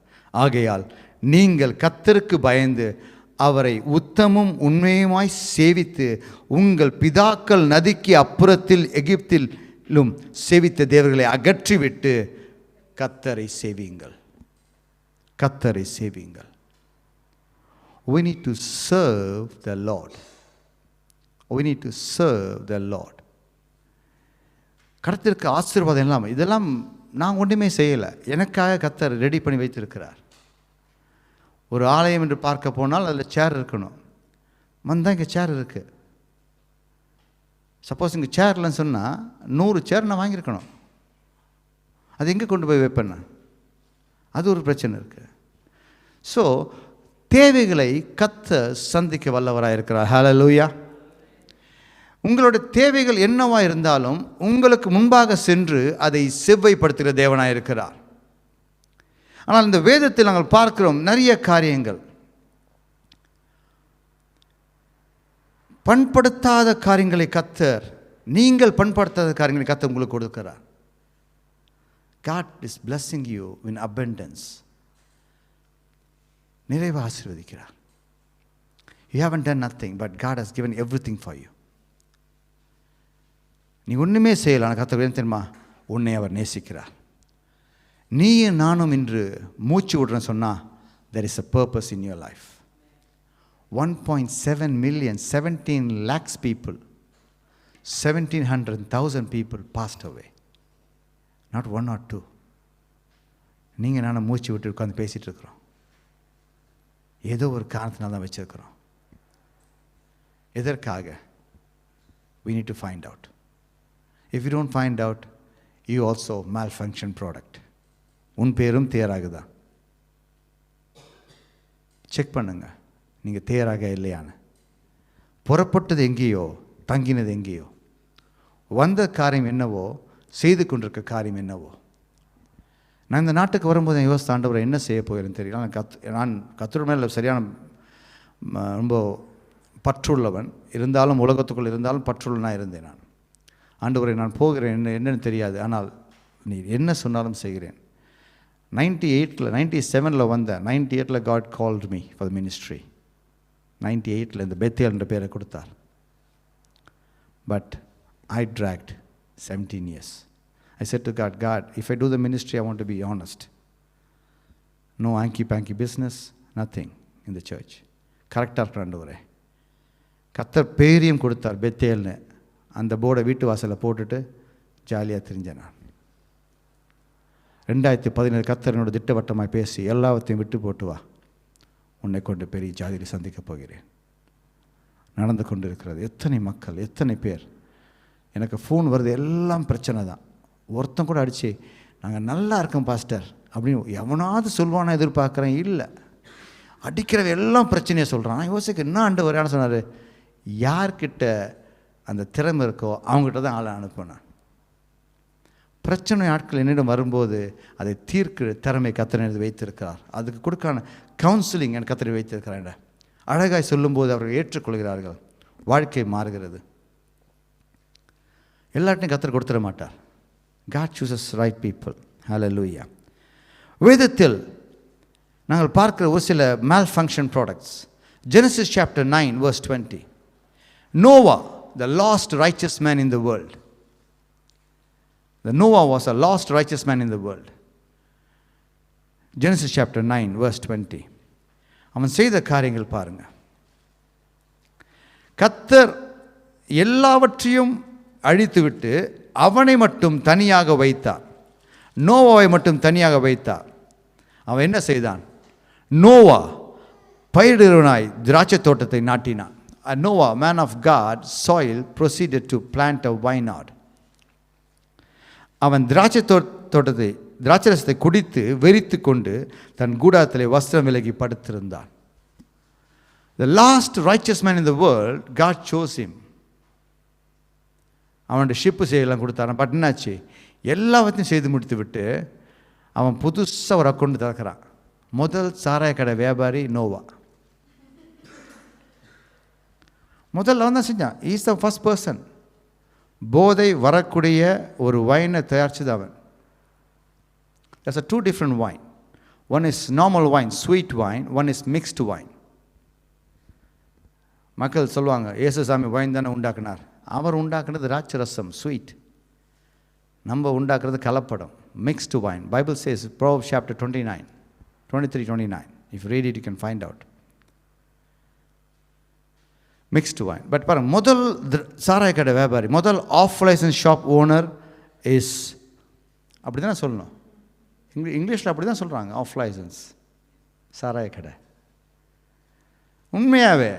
S1: ஆகையால் நீங்கள் கர்த்தருக்கு பயந்து அவரை உத்தமும் உண்மையுமாய் சேவித்து உங்கள் பிதாக்கள் நதிக்கு அப்புறத்தில் எகிப்திலும் சேவித்த தேவர்களை அகற்றிவிட்டு கர்த்தரை சேவியுங்கள். கர்த்தரை சேவியுங்கள். We need to serve the Lord. We need to serve the Lord. கர்த்தருக்கு ஆசீர்வாதம் எல்லாம் இதெல்லாம் நான் ஒன்றுமே செய்யலை, எனக்காக கர்த்தர் ரெடி பண்ணி வைத்திருக்கிறார். ஒரு ஆலயம் என்று பார்க்க போனால் அதில் சேர் இருக்கணும். வந்தால் இங்கே சேர் இருக்குது. சப்போஸ் இங்கே சேர் இல்லைன்னு சொன்னால் 100 சேர் நான் வாங்கியிருக்கணும். அது எங்கே கொண்டு போய் வைப்பேன்? அது ஒரு பிரச்சனை இருக்குது. ஸோ தேவைகளை கர்த்தர் சந்திக்க வல்லவராக இருக்கிறார். ஹல்லேலூயா. உங்களோட தேவைகள் என்னவா இருந்தாலும் உங்களுக்கு முன்பாக சென்று அதை செவ்வைப்படுத்துகிற தேவனாக இருக்கிறார். ஆனால் இந்த வேதத்தில் நாங்கள் பார்க்கிறோம் நிறைய காரியங்கள், பண்படுத்தாத காரியங்களை கர்த்தர், நீங்கள் பண்படுத்தாத காரியங்களை கர்த்தர் உங்களுக்கு கொடுக்கிறார். God is blessing you in abundance. நிறைவாக ஆசீர்வதிக்கிறார். You haven't done nothing, but God has given everything for you. நீ ஒன்றுமே செய்யலை, ஆனால் கர்த்தர் என்ன தெரியுமா? உன்னை அவர் நேசிக்கிறார். நீயும் நானும் இன்று மூச்சு விடுறேன்னு சொன்னால் there is a purpose in your life. 1.7 million, 17 lakhs people, 1,700,000 people passed away. Not 1 or 2. நீங்கள் நானும் மூச்சு விட்டு உட்காந்து பேசிகிட்டு இருக்கிறோம். ஏதோ ஒரு காரணத்தினால தான் வச்சுருக்கிறோம். எதற்காக? We need to find out. If you don't find out, you also malfunction product. உன் பேரும் தேராகுதா? செக் பண்ணுங்க நீங்கள் தேராக இல்லையான்னு. புறப்பட்டது எங்கேயோ, தங்கினது எங்கேயோ. வந்த காரியம் என்னவோ, செய்து கொண்டிருக்க காரியம் என்னவோ. நான் இந்த நாட்டுக்கு வரும்போது என் யோசித்த ஆண்டவரை என்ன செய்ய போகிறேன்னு தெரியல. நான் கர்த்தர் மேலே சரியான ரொம்ப பற்றுள்ளவன் இருந்தாலும், உலகத்துக்குள் இருந்தாலும் பற்றுள்ளனாக இருந்தேன். நான் ஆண்டவரை நான் போகிறேன் என்னன்னு தெரியாது, ஆனால் நீ என்ன சொன்னாலும் செய்கிறேன். 97 வந்தேன். 98 God called me for the ministry. 98 இந்த பெத்தேல் என்ற பேரை கொடுத்தார். But I dragged 17 years. I said to God, if I do the ministry, I want to be honest. No hanky-panky business, nothing in the church. கரெக்டாக இருக்கிற ஆண்டவரே. கர்த்தர் barium கொடுத்தார் பெத்தேல்னு. அந்த போர்டை வீட்டு வாசலில் போட்டுட்டு ஜாலியாக தெரிஞ்சேன் நான். 2017 கர்த்தர் என்னோட திட்டவட்டமாக பேசி எல்லாத்தையும் விட்டு போட்டு வா, உன்னை கொண்டு பெரிய ஜாதியில் சந்திக்கப் போகிறேன். நடந்து கொண்டு இருக்கிறது. எத்தனை மக்கள், எத்தனை பேர், எனக்கு ஃபோன் வருது, எல்லாம் பிரச்சனை தான். ஒருத்தன் கூட அடித்து நாங்கள் நல்லா இருக்கோம் பாஸ்டர் அப்படின்னு எவனாவது சொல்லுவானா எதிர்பார்க்குறேன். இல்லை, அடிக்கிறவ எல்லாம் பிரச்சனையை சொல்கிறான். நான் யோசிக்க என்ன ஆண்டவர் என்ன சொன்னார், யார்கிட்ட அந்த திறமை இருக்கோ அவங்ககிட்ட தான் ஆளை அனுப்பினேன். பிரச்சனை ஆட்கள் என்னிடம் வரும்போது அதை தீர்க்கிற திறமை கர்த்தர் வைத்திருக்கிறார். அதுக்கு கொடுக்கான கவுன்சிலிங் என் கர்த்தர் வைத்திருக்கிறார். அழகாய் சொல்லும்போது அவர்கள் ஏற்றுக்கொள்கிறார்கள், வாழ்க்கை மாறுகிறது. எல்லார்ட்டையும் கர்த்தர் கொடுத்துட மாட்டார். God chooses right people. Hallelujah. வேதத்தில் நாங்கள் பார்க்கிற ஒரு சில malfunction products. Genesis chapter 9 verse 20. Noah, the lost righteous man in the world. The Noah was a lost righteous man in the world. Genesis chapter 9 verse 20. அவன் செய்த காரியங்கள் பாருங்க. கர்த்தர் எல்லாவற்றையும் அழித்துவிட்டு அவனை மட்டும் தனியாக வைத்தார். நோவாவை மட்டும் தனியாக வைத்தார். அவன் என்ன செய்தான்? நோவா பயிரிடுவனாய் திராட்சை தோட்டத்தை நாட்டினான். Noah, man of God, soil, proceeded to plant a vineyard. அவன் திராட்சை தோட்டத்தை திராட்சை ரசத்தை குடித்து வெறித்து கொண்டு தன் கூடாரத்திலே வஸ்திரம் விலகி படுத்திருந்தான். The last righteous man in the world, God chose him. அவனுடைய ஷிப்பு செய்யலாம் கொடுத்தான். பட் என்னாச்சு, எல்லாவற்றையும் செய்து முடித்து விட்டு அவன் புதுசாக ஒரு அக்கௌண்ட் திறக்கிறான். முதல் சாராய கடை வியாபாரி நோவா. முதல்ல அவன் தான் செஞ்சான். Is the first person. போதை வரக்கூடிய ஒரு வைனை தயாரிச்சது அவன். There's a two different wine. One is normal wine, sweet wine. One is mixed wine. மக்கள் சொல்லுவாங்க, இயேசுசாமி வைன் தானே உண்டாக்குனார். அவர் உண்டாக்குனது திராட்சை ரசம், ஸ்வீட். நம்ம உண்டாக்குறது கலப்படம், mixed wine. Bible says, Proverbs chapter 29, 23-29. If you read it, you can find out. Mixed wine. But பாருங்க, முதல் சாராய கடை வியாபாரி, முதல் off licence shop owner is, அப்படி தானே சொல்லணும், இங்கிலீஷில் அப்படி தான் சொல்கிறாங்க, ஆஃப் லைசன்ஸ் சாராய கடை. உண்மையாகவே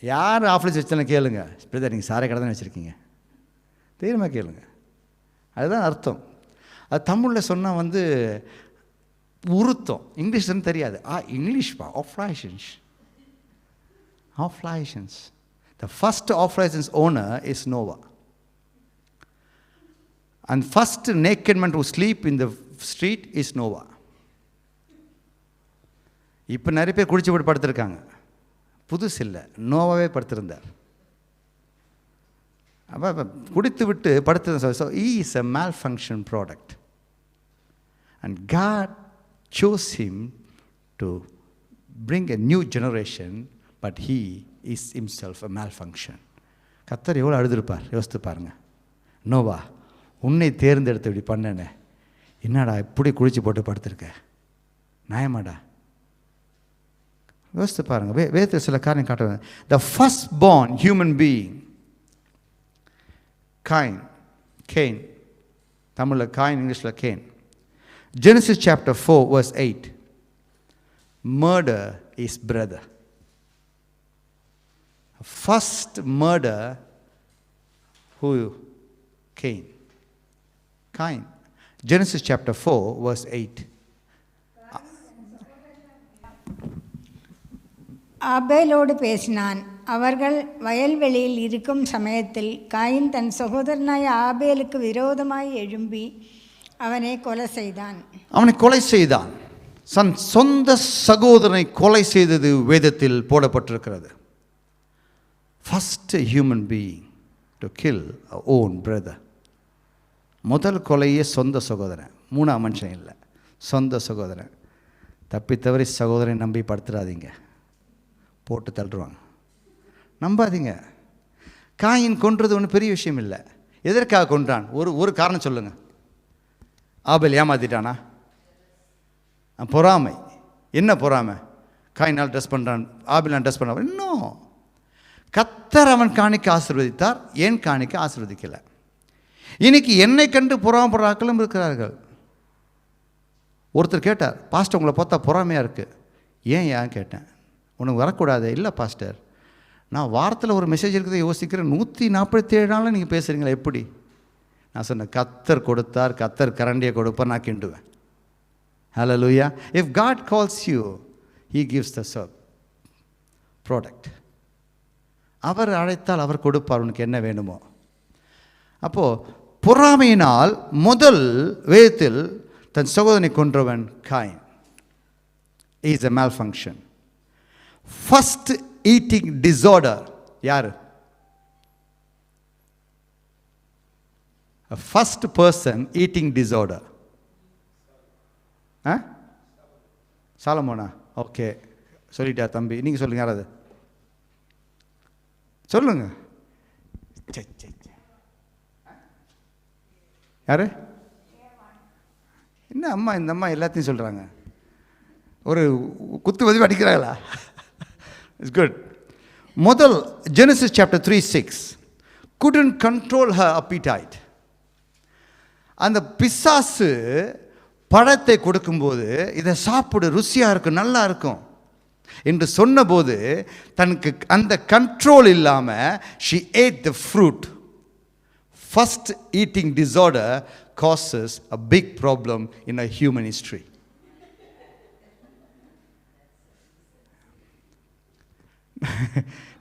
S1: யார் ஆஃப் லைசன்ஸ் வச்சாலும் கேளுங்க, பிரதர் நீங்கள் சாராய கடை தான் வச்சுருக்கீங்க, தைரியமாக கேளுங்க. அதுதான் அர்த்தம். அது தமிழில் சொன்னால் உருத்தம், இங்கிலீஷ்னு தெரியாது. இங்கிலீஷ்பா, off license. Off license. The first off license owner is Noah. And first naked man to sleep in the street is Noah. இப்போ நிறைய பேர் குடிச்சு போட்டு படுத்திருக்காங்க. புதுசு இல்லை, நோவாவே படுத்திருந்தார். அப்போ குடித்து விட்டு படுத்து. So he is a malfunction product. And God chose him to bring a new generation. But he is himself a malfunction. கர்த்தர் எவ்வளோ அழுதுருப்பார் யோசித்து பாருங்க. நோவா, உன்னை தேர்ந்தெடுத்து இப்படி பண்ணனே, என்னடா இப்படி குளிச்சு போட்டு படுத்திருக்க, நியாயமாடா? யோசித்து பாருங்க. வேதத்தில் சில காரியம் காட்டுவாங்க. The first born human being, Cain. தமிழில் காயின், இங்கிலீஷில் can. Genesis chapter 4 verse 8. Murder is brother. First murder, who? Cain. Genesis chapter 4 verse 8.
S2: ஆபேலோடு பேசினான். அவர்கள் வயல்வெளியில் இருக்கும் சமயத்தில் காயின் தன் சகோதரனாய ஆபேலுக்கு விரோதமாய் எழும்பி அவனை கொலை செய்தான். சொந்த சகோதரனை கொலை செய்தது வேதத்தில் போடப்பட்டிருக்கிறது. First human being to kill our own brother. முதல் கொலையே சொந்த சகோதரன், மூணாம் மனுஷன் இல்லை, சொந்த சகோதரன். தப்பித்தவரை சகோதரனை நம்பி படுத்துடாதீங்க, போட்டு தள்ளுருவாங்க. நம்பாதீங்க. காயின் கொன்றது ஒன்றும் பெரிய விஷயம் இல்லை. எதற்காக கொன்றான்? ஒரு காரணம் சொல்லுங்கள். ஆபேல் ஏமாத்திட்டானா? பொறாமை. என்ன பொறாமை? காயினால் ட்ரெஸ் பண்ணுறான், ஆபேல் ட்ரெஸ் பண்ணுறான். இன்னும் கர்த்தர் அவன் காணிக்க ஆசீர்வதித்தார், ஏன் காணிக்க ஆசீர்வதிக்கலை. இன்னைக்கு என்னை கண்டு பொறாமப்படுறாக்களும் இருக்கிறார்கள். ஒருத்தர் கேட்டார், பாஸ்டர் உங்களை பார்த்தா பொறாமையாக இருக்குது, ஏன் கேட்டேன். உனக்கு வரக்கூடாது. இல்லை பாஸ்டர், நான் வாரத்தில் ஒரு மெசேஜ் இருக்கிறத யோசிக்கிறேன், 147 நாளில் நீங்கள் பேசுகிறீங்களா எப்படி? நான் சொன்னேன், கர்த்தர் கொடுத்தார், கர்த்தர் கரண்டியை கொடுப்பார், நான் கிண்டுவேன். Hallelujah. If God calls you, he gives the product. அவர் அழைத்தால் அவர் கொடுப்பார் உனக்கு என்ன வேணுமோ. அப்போது பொறாமையினால் முதல் வேதத்தில் தன் சகோதரனை கொன்றவன் coin. is a malfunction. First eating disorder யார்? A first person eating disorder. சாலமோனா? ஓகே, சொல்லிட்டா தம்பி. நீங்கள் சொல்லுங்க, யாராவது சொல்லுங்க. யாரு? என்ன அம்மா, இந்த அம்மா எல்லாத்தையும் சொல்கிறாங்க. ஒரு குத்து பதிவு அடிக்கிறாங்களா? It's good. முதல் Genesis chapter 3:6 couldn't control her appetite. அந்த பிசாசு பழத்தை கொடுக்கும்போது இதை சாப்பிடு, ருசியாக இருக்கும், நல்லா இருக்கும் என்று சொன்னபோது தனக்கு அந்த கண்ட்ரோல் இல்லாமல் she ate the fruit. First eating disorder causes a big problem in a human history.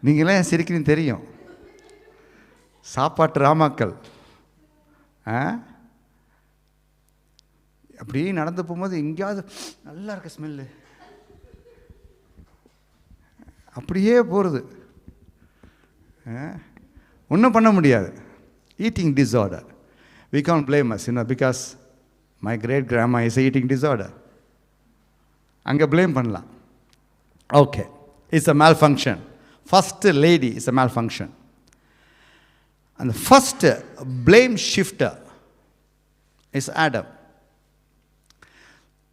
S2: நீங்களே சிரிக்கிறீங்க தெரியும். சாப்பாட்டு ராமாக்கள் அப்படியே நடந்து போகும்போது எங்கேயாவது நல்லா இருக்க ஸ்மெல்லு அப்படியே போகிறது, ஒன்றும் பண்ண முடியாது. Eating disorder. We can't blame us, because my great grandma is eating disorder. அங்கே blame பண்ணலாம். Okay, it's a malfunction. First lady is a malfunction. And the first blame shifter is Adam.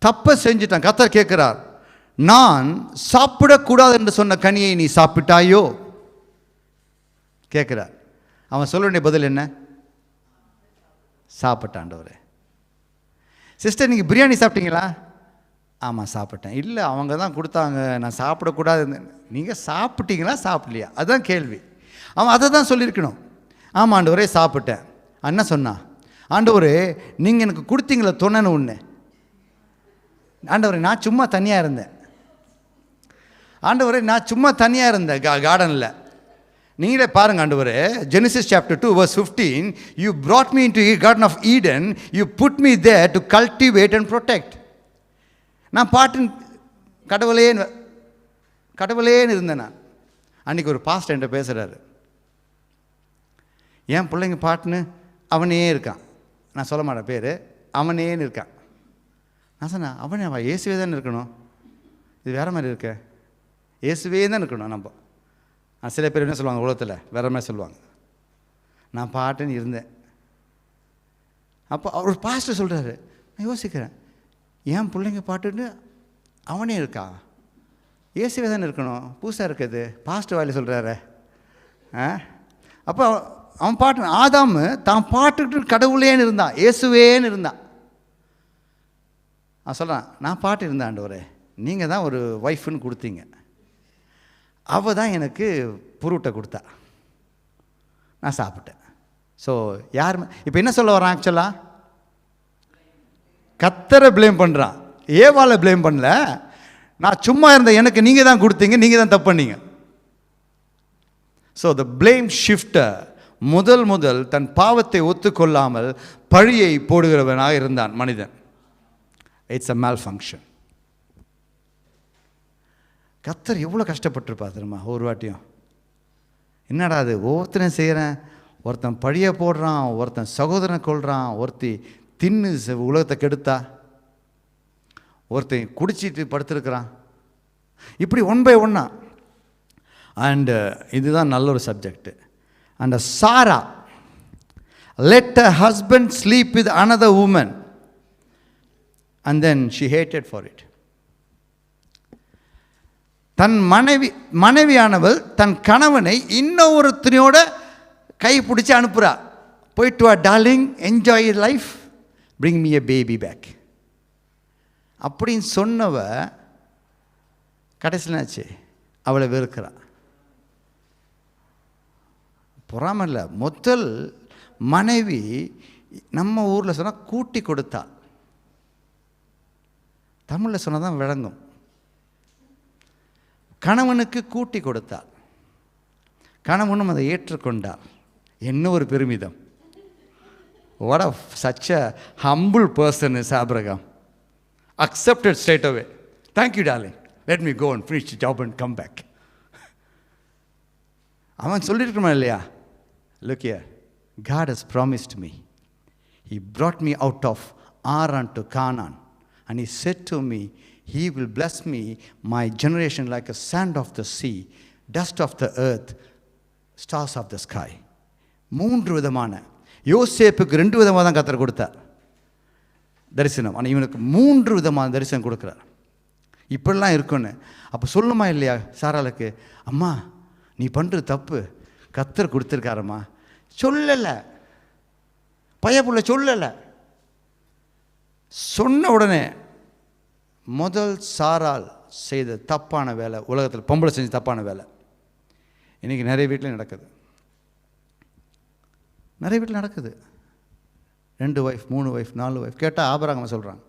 S2: தப்பை செஞ்சிட்டான். கர்த்தர் கேட்கிறார், நான் சாப்பிடக்கூடாது என்று சொன்ன கனியை நீ சாப்பிட்டாயோ கேட்கிறார். அவன் சொல்ல வேண்டிய பதில் என்ன? சாப்பிட்டாண்டவரே. சிஸ்டர், நீங்கள் பிரியாணி சாப்பிட்டீங்களா? ஆமாம் சாப்பிட்டேன். இல்லை, அவங்க தான் கொடுத்தாங்க, நான் சாப்பிடக்கூடாது. நீங்கள் சாப்பிட்டீங்களா சாப்பிடலையா? அதுதான் கேள்வி. அவன் அதை தான் சொல்லியிருக்கணும். ஆமாம் ஆண்டவரே சாப்பிட்டேன். என்ன சொன்னான்? ஆண்டவரே நீங்கள் எனக்கு கொடுத்தீங்களா தொன்னன்னு ஒன்று. ஆண்டவரே நான் சும்மா தனியாக இருந்தேன். ஆண்டவரே நான் சும்மா தனியாக இருந்தேன் கார்டனில். நீங்களே பாருங்க ஆண்டவரே, Genesis chapter 2 verse 15, you brought me into the garden of Eden, you put me there to cultivate and protect. நான் பாட்டின் கடவுளேன்னு இருந்தேன். நான் அன்றைக்கி ஒரு பாஸ்டர் என்கிட்ட பேசுகிறாரு, என் பிள்ளைங்க பாட்டுன்னு அவனே இருக்கான். நான் சொல்ல மாட்டேன் பேர், அவனேன்னு இருக்கான். நான் சொன்னேன், அவனே அவன் இயேசுவே தானே இருக்கணும், இது வேறு மாதிரி இருக்க, இயேசுவே தான் இருக்கணும். நம்ம சில பேர் என்ன சொல்லுவாங்க, உலகத்தில் வேறு மாதிரி சொல்லுவாங்க. நான் பாட்டுன்னு இருந்தேன். அப்போ அவர் பாஸ்டர் சொல்கிறாரு, நான் யோசிக்கிறேன், என் பிள்ளைங்க பாட்டுன்னு அவனே இருக்கா, இயேசுவே தானே இருக்கணும், புதுசாக இருக்குது, பாஸ்டர் வாயில சொல்கிறாரு. அப்போ அவன் பாட்டு ஆதாமு தான் பாட்டுக்கிட்டு கடவுளேன்னு இருந்தான், இயேசுவேன்னு இருந்தான். நான் சொல்கிறான், நான் பாட்டு இருந்தேன் ஆண்டவரே, நீங்கள் தான் ஒரு ஒய்ஃப்னு கொடுத்தீங்க, அவள் தான் எனக்கு புருட்டை கொடுத்தா, நான் சாப்பிட்டேன். ஸோ யார் இப்போ என்ன சொல்ல வரான்? ஆக்சுவலாக கர்த்தரை ப்ளேம் பண்ணுறான், ஏவாளை ப்ளேம் பண்ணல. நான் சும்மா இருந்தேன், எனக்கு நீங்கள் தான் கொடுத்தீங்க, நீங்கள் தான் தப்பு பண்ணீங்க. ஸோ த ப்ளேம் ஷிஃப்டர் முதல் தன் பாவத்தை ஒத்துக்கொள்ளாமல் பழியை போடுகிறவனாக இருந்தான் மனிதன். இட்ஸ் அ மேல் ஃபங்க்ஷன். கர்த்தர் எவ்வளோ கஷ்டப்பட்டுருப்பா தெரியுமா? ஒரு வாட்டியும் என்னடா அது, ஒவ்வொருத்தனையும் செய்கிறேன், ஒருத்தன் பழியை போடுறான், ஒருத்தன் சகோதரனை கொள்கிறான், ஒருத்தி தின்னு உலகத்தை கெடுத்தா, ஒருத்தன் குடிச்சிட்டு படுத்துருக்கிறான், இப்படி ஒன் பை ஒன்னா. அண்டு இதுதான் நல்ல ஒரு subject. And Sarah let her husband sleep with another woman and then she hated for it. தன் மனைவியானவள் தன் கணவனை இன்னொருத்தனையோட கை பிடிச்சி அனுப்புகிறா. போயிட்டு வா darling, enjoy life, bring me a baby back அப்படின்னு சொன்னவ கடைசியிலாச்சு அவளை வெறுக்கிறான். பொறாமை இல்லை, முதல் மனைவி நம்ம ஊரில் சொன்னால் கூட்டி கொடுத்தாள். தமிழில் சொன்னால் தான் விளங்கும். கணவனுக்கு கூட்டி கொடுத்தாள், கணவனும் அதை ஏற்றுக்கொண்டார். என்ன ஒரு பெருமிதம்! What a such a humble person is Abraham. Accepted straight away. Thank you, darling. Let me go and finish the job and come back. அவன் சொல்லியிருக்கமா இல்லையா? Look here, God has promised me. He brought me out of Aran to Canaan. And he said to me, he will bless me, my generation like a sand of the sea, dust of the earth, stars of the sky. 3 விதமான, யோசேப்புக்கு 2 விதமாக தான் கர்த்தர் கொடுத்தார் தரிசனம். ஆனால் இவனுக்கு 3 விதமான தரிசனம் கொடுக்குறார். இப்படிலாம் இருக்குன்னு அப்போ சொல்லுமா இல்லையா சாராளுக்கு, அம்மா நீ பண்ணுற தப்பு, கர்த்தர் கொடுத்துருக்காரம்மா. சொல்லலை, பையப்புள்ள சொல்லலை. சொன்ன உடனே முதல் சாரால் செய்த தப்பான வேலை, உலகத்தில் பொம்பளை செஞ்ச தப்பான வேலை இன்றைக்கி நிறைய வீட்டில் நடக்குது. நிறைய வீட்டில் நடக்குது. 2 ஒய்ஃப் 3 ஒய்ஃப் 4 ஒய்ஃப். கேட்டால் ஆபராகமாக சொல்கிறாங்க,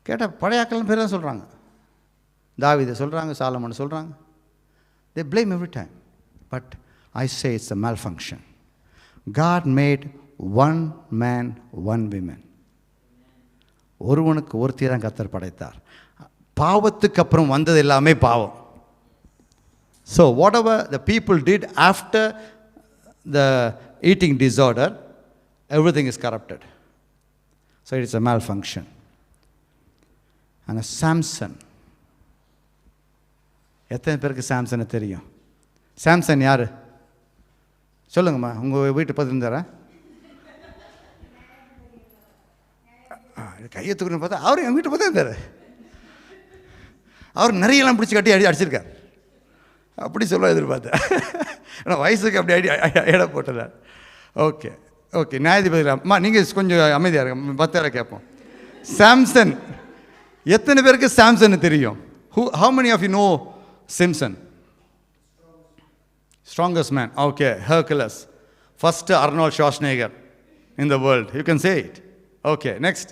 S2: கேட்டால் பழையாக்கள் பேர் தான் சொல்கிறாங்க. தாவீதை சொல்கிறாங்க, சாலமோனை சொல்கிறாங்க. They blame every time. But I say it's a malfunction. God made one man, one woman. ஒருவனுக்கு ஒருத்தி தான் கர்த்தர் படைத்தார். பாவத்துக்கு அப்புறம் வந்தது எல்லாமே பாவம். So whatever the people did after the eating disorder, everything is corrupted. So it is a malfunction. And a Samson, எத்தனை பேருக்கு சாம்சனை தெரியும்? சாம்சன் யார் சொல்லுங்கம்மா. உங்கள் வீட்டு பக்கத்தில் இருந்தாரா? கையை தூக்கணும்னு பார்த்தா அவர் எங்கள் வீட்டு பக்கத்தில் இருந்தார். அவர் நிறையெல்லாம் பிடிச்சி கட்டி அடிச்சிருக்கார். அப்படி சொல்ல எதிர்பார்த்தேன். ஏன்னா வயசுக்கு அப்படி இட போட்டுறார். ஓகே ஓகே, நியாயாதிபதி அம்மா நீங்கள் கொஞ்சம் அமைதியாக இருங்க, 10 பேரை கேட்போம். சாம்சன், எத்தனை பேருக்கு சாம்சன் தெரியும்? How many of you know Simpson? Strongest man. Okay, Hercules. First Arnold Schwarzenegger in the world. You can say it. Okay, next.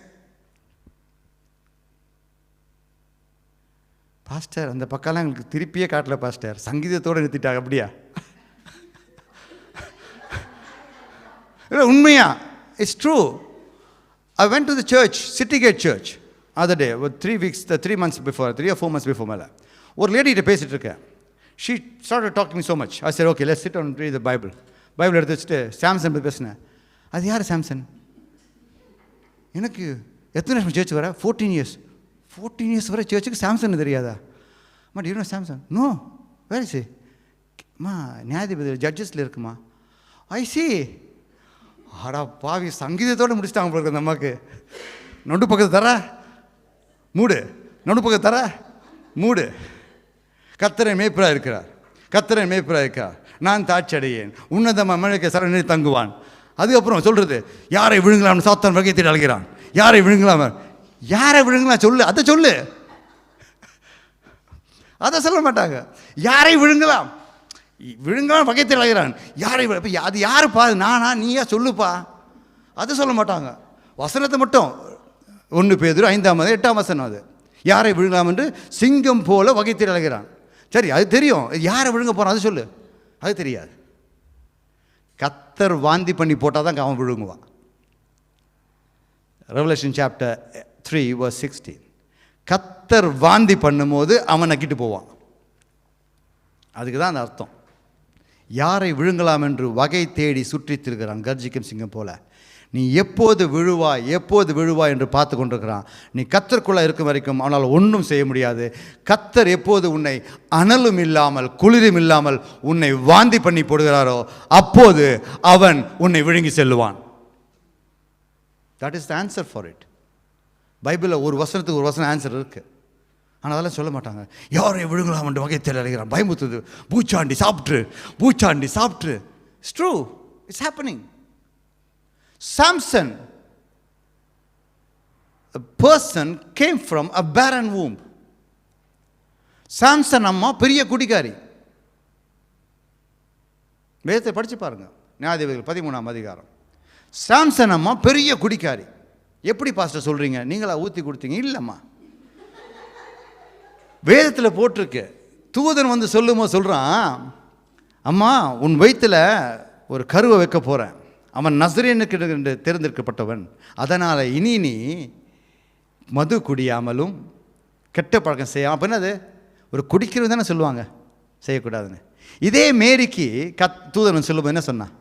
S2: Pastor, அந்த பக்கம்லாம் எங்களுக்கு திருப்பியே காட்டல பாஸ்டர், சங்கீதத்தோடு நிறுத்திட்டாங்க. அப்படியா? இல்லை உண்மையா? It's true. I went to the church, City Gate Church, other day, 3 months before, 3 or 4 months before மேலே ஒரு லேடிகிட்ட பேசிகிட்டு இருக்கேன். She started talking me so much. I said, okay, let's sit and read the Bible. Bible எடுத்து வச்சுட்டு Samson பற்றி பேசினேன். அது யார் சாம்சன்? எனக்கு எத்தனை வருஷம் சேர்ச்சு வர? 14 years. 14 years வரை சேர்ச்சுக்கு சாம்சன் தெரியாதா? But you know Samson? No. Where is he? அம்மா நியாயாதிபதி ஜட்ஜஸில் இருக்குமா? I see. ஆடா பாவி, சங்கீதத்தோடு முடிச்சிட்டாங்க போல அந்த அம்மாவுக்கு. நொண்டு பக்கத்து தர மூடு, நொண்டு பக்கத்து தர மூடு. கர்த்தரை மேய்ப்பராக இருக்கிறார், கர்த்தரை மேய்ப்பராக இருக்கிறார். நான் தாட்சி அடையேன், உன்னத மழைக்கு சரணி தங்குவான். அதுக்கப்புறம் சொல்கிறது, யாரை விழுங்கலாம் சாத்தான் வகையத்தில் அழைக்கிறான். யாரை விழுங்கலாம்? யாரை விழுங்கலாம் சொல்லு, அதை சொல்லு. அதை சொல்ல மாட்டாங்க. யாரை விழுங்கலாம், விழுங்கலாம் வகையத்தில் அழைக்கிறான். யாரை அது யாருப்பா? நானா நீயா சொல்லுப்பா. அதை சொல்ல மாட்டாங்க. வசனத்தை மட்டும் 1 பேதுரு 5:8 அது யாரை விழுங்கலாம் என்று சிங்கம் போல வகைத்தில் அழைக்கிறான். சரி, அது தெரியும். யாரை விழுங்க போகிறான் அது சொல்லு. அது தெரியாது. கர்த்தர் வாந்தி பண்ணி போட்டால் தான் அவன் விழுங்குவான். Revelation chapter 3 verse 16. கர்த்தர் வாந்தி பண்ணும்போது அவன் நக்கிட்டு போவான். அதுக்கு தான் அந்த அர்த்தம். யாரை விழுங்கலாம் என்று வகை தேடி சுற்றித் திருக்கிறான் கர்ஜிக்கும் சிங்கம் போல. நீ எப்போது விழுவாய், எப்போது விழுவாய் என்று பார்த்து கொண்டிருக்கிறான். நீ கர்த்தருக்குள்ளே இருக்கும் வரைக்கும் அவனால் ஒன்றும் செய்ய முடியாது. கர்த்தர் எப்போது உன்னை அனலும் இல்லாமல் குளிரும் இல்லாமல் உன்னை வாந்தி பண்ணி போடுகிறாரோ அப்போது அவன் உன்னை விழுங்கி செல்லுவான். That is the answer for it. பைபிளில் ஒரு வசனத்துக்கு ஒரு வசனம் ஆன்சர் இருக்குது. ஆனால் அதெல்லாம் சொல்ல மாட்டாங்க. யாரை விழுங்கலாம் என்று வகை தேடி அழைக்கிறான். பயமுத்துது. பூச்சாண்டி சாப்பிட்ரு, பூச்சாண்டி சாப்பிட்ரு. It's true, it's happening. Samson, a person came from a barren womb. Samson அம்மா பெரிய குடிகாரி. வேதத்தை படித்து பாருங்கள். நியாயாதிபதிகள் 13ஆம் அதிகாரம். சாம்சன் அம்மா பெரிய குடிக்காரி. எப்படி பாஸ்டர் சொல்கிறீங்க, நீங்களா ஊற்றி கொடுத்தீங்க? இல்லைம்மா, வேதத்தில் போட்டிருக்கு. தூதன் வந்து சொல்லும்போது சொல்கிறான், அம்மா உன் வயிற்றில் ஒரு கருவை வைக்க போகிறேன், அவன் நசரேனுக்கு என்று தேர்ந்தெடுக்கப்பட்டவன், அதனால் இனி நீ மது குடியாமலும் கெட்ட பழக்கம் செய்யாமல். அப்போ என்னது, ஒரு குடிக்கிறது தானே சொல்லுவாங்க, செய்யக்கூடாதுன்னு. இதே மேரிக்கு தூதன் சொல்லும்போது என்ன சொன்னான்,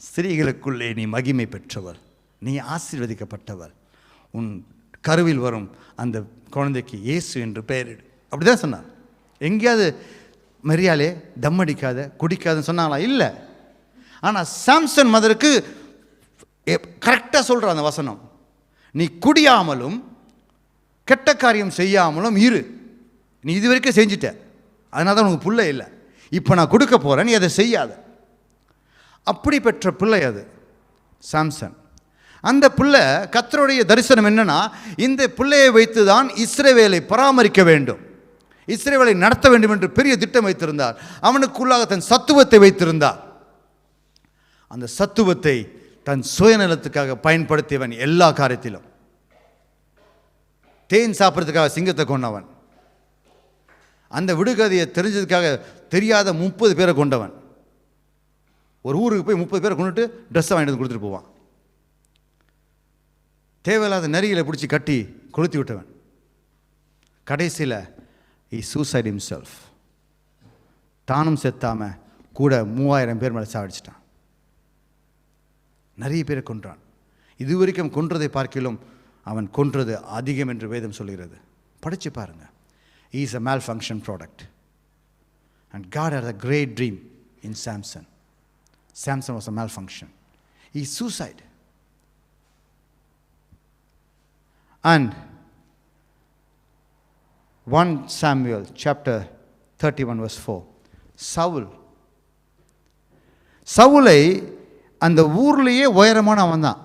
S2: ஸ்திரீகளுக்குள்ளே நீ மகிமை பெற்றவர், நீ ஆசீர்வதிக்கப்பட்டவர், உன் கருவில் வரும் அந்த குழந்தைக்கு இயேசு என்று பெயரிடு, அப்படி தான் சொன்னார். எங்கேயாவது மரியாலே தம் அடிக்காத குடிக்காதுன்னு சொன்னாங்களா? இல்லை. ஆனால் சாம்சன் மதருக்கு கரெக்டாக சொல்கிற அந்த வசனம், நீ குடியாமலும் கெட்ட காரியம் செய்யாமலும் இரு, நீ இது வரைக்கும் செஞ்சிட்ட, அதனால தான் உனக்கு பிள்ளை இல்லை, இப்போ நான் கொடுக்க போகிறேன், நீ அதை செய்யாத. அப்படி பெற்ற பிள்ளை அது சாம்சன். அந்த பிள்ளை கர்த்தருடைய தரிசனம் என்னன்னா, இந்த பிள்ளையை வைத்து தான் இஸ்ரவேலை பராமரிக்க வேண்டும், இஸ்ரவேலை நடத்த வேண்டும் என்று பெரிய திட்டம் வைத்திருந்தார். அவனுக்குள்ளாக தன் சத்துவத்தை வைத்திருந்தார். அந்த சத்துவத்தை தன் சுயநலத்துக்காக பயன்படுத்தியவன். எல்லா காரியத்திலும் தேன் சாப்பிட்றதுக்காக சிங்கத்தை கொண்டவன், அந்த விடுகதையை தெரிஞ்சதுக்காக தெரியாத 30 பேரை கொண்டவன். ஒரு ஊருக்கு போய் 30 பேரை கொண்டுட்டு ட்ரெஸ்ஸை வாங்கிட்டு வந்து கொடுத்துட்டு போவான். தேவையில்லாத நரிகளை பிடிச்சி கட்டி கொளுத்தி விட்டவன். கடைசியில் he suicide himself. தானும் செத்தாமல் கூட 3000 பேர் மேலே சாடிச்சிட்டான். நிறைய பேரை கொன்றான். இதுவரைக்கும் கொன்றதை பார்க்கிலும் அவன் கொன்றது அதிகம் என்று வேதம் சொல்கிறது. படித்து பாருங்க. He is a malfunction product. And God had a great dream in Samson. Samson was a malfunction. He suicide. And 1 Samuel chapter 31 verse 4. சவுலை அந்த ஊர்லேயே உயரமான அவன் தான்.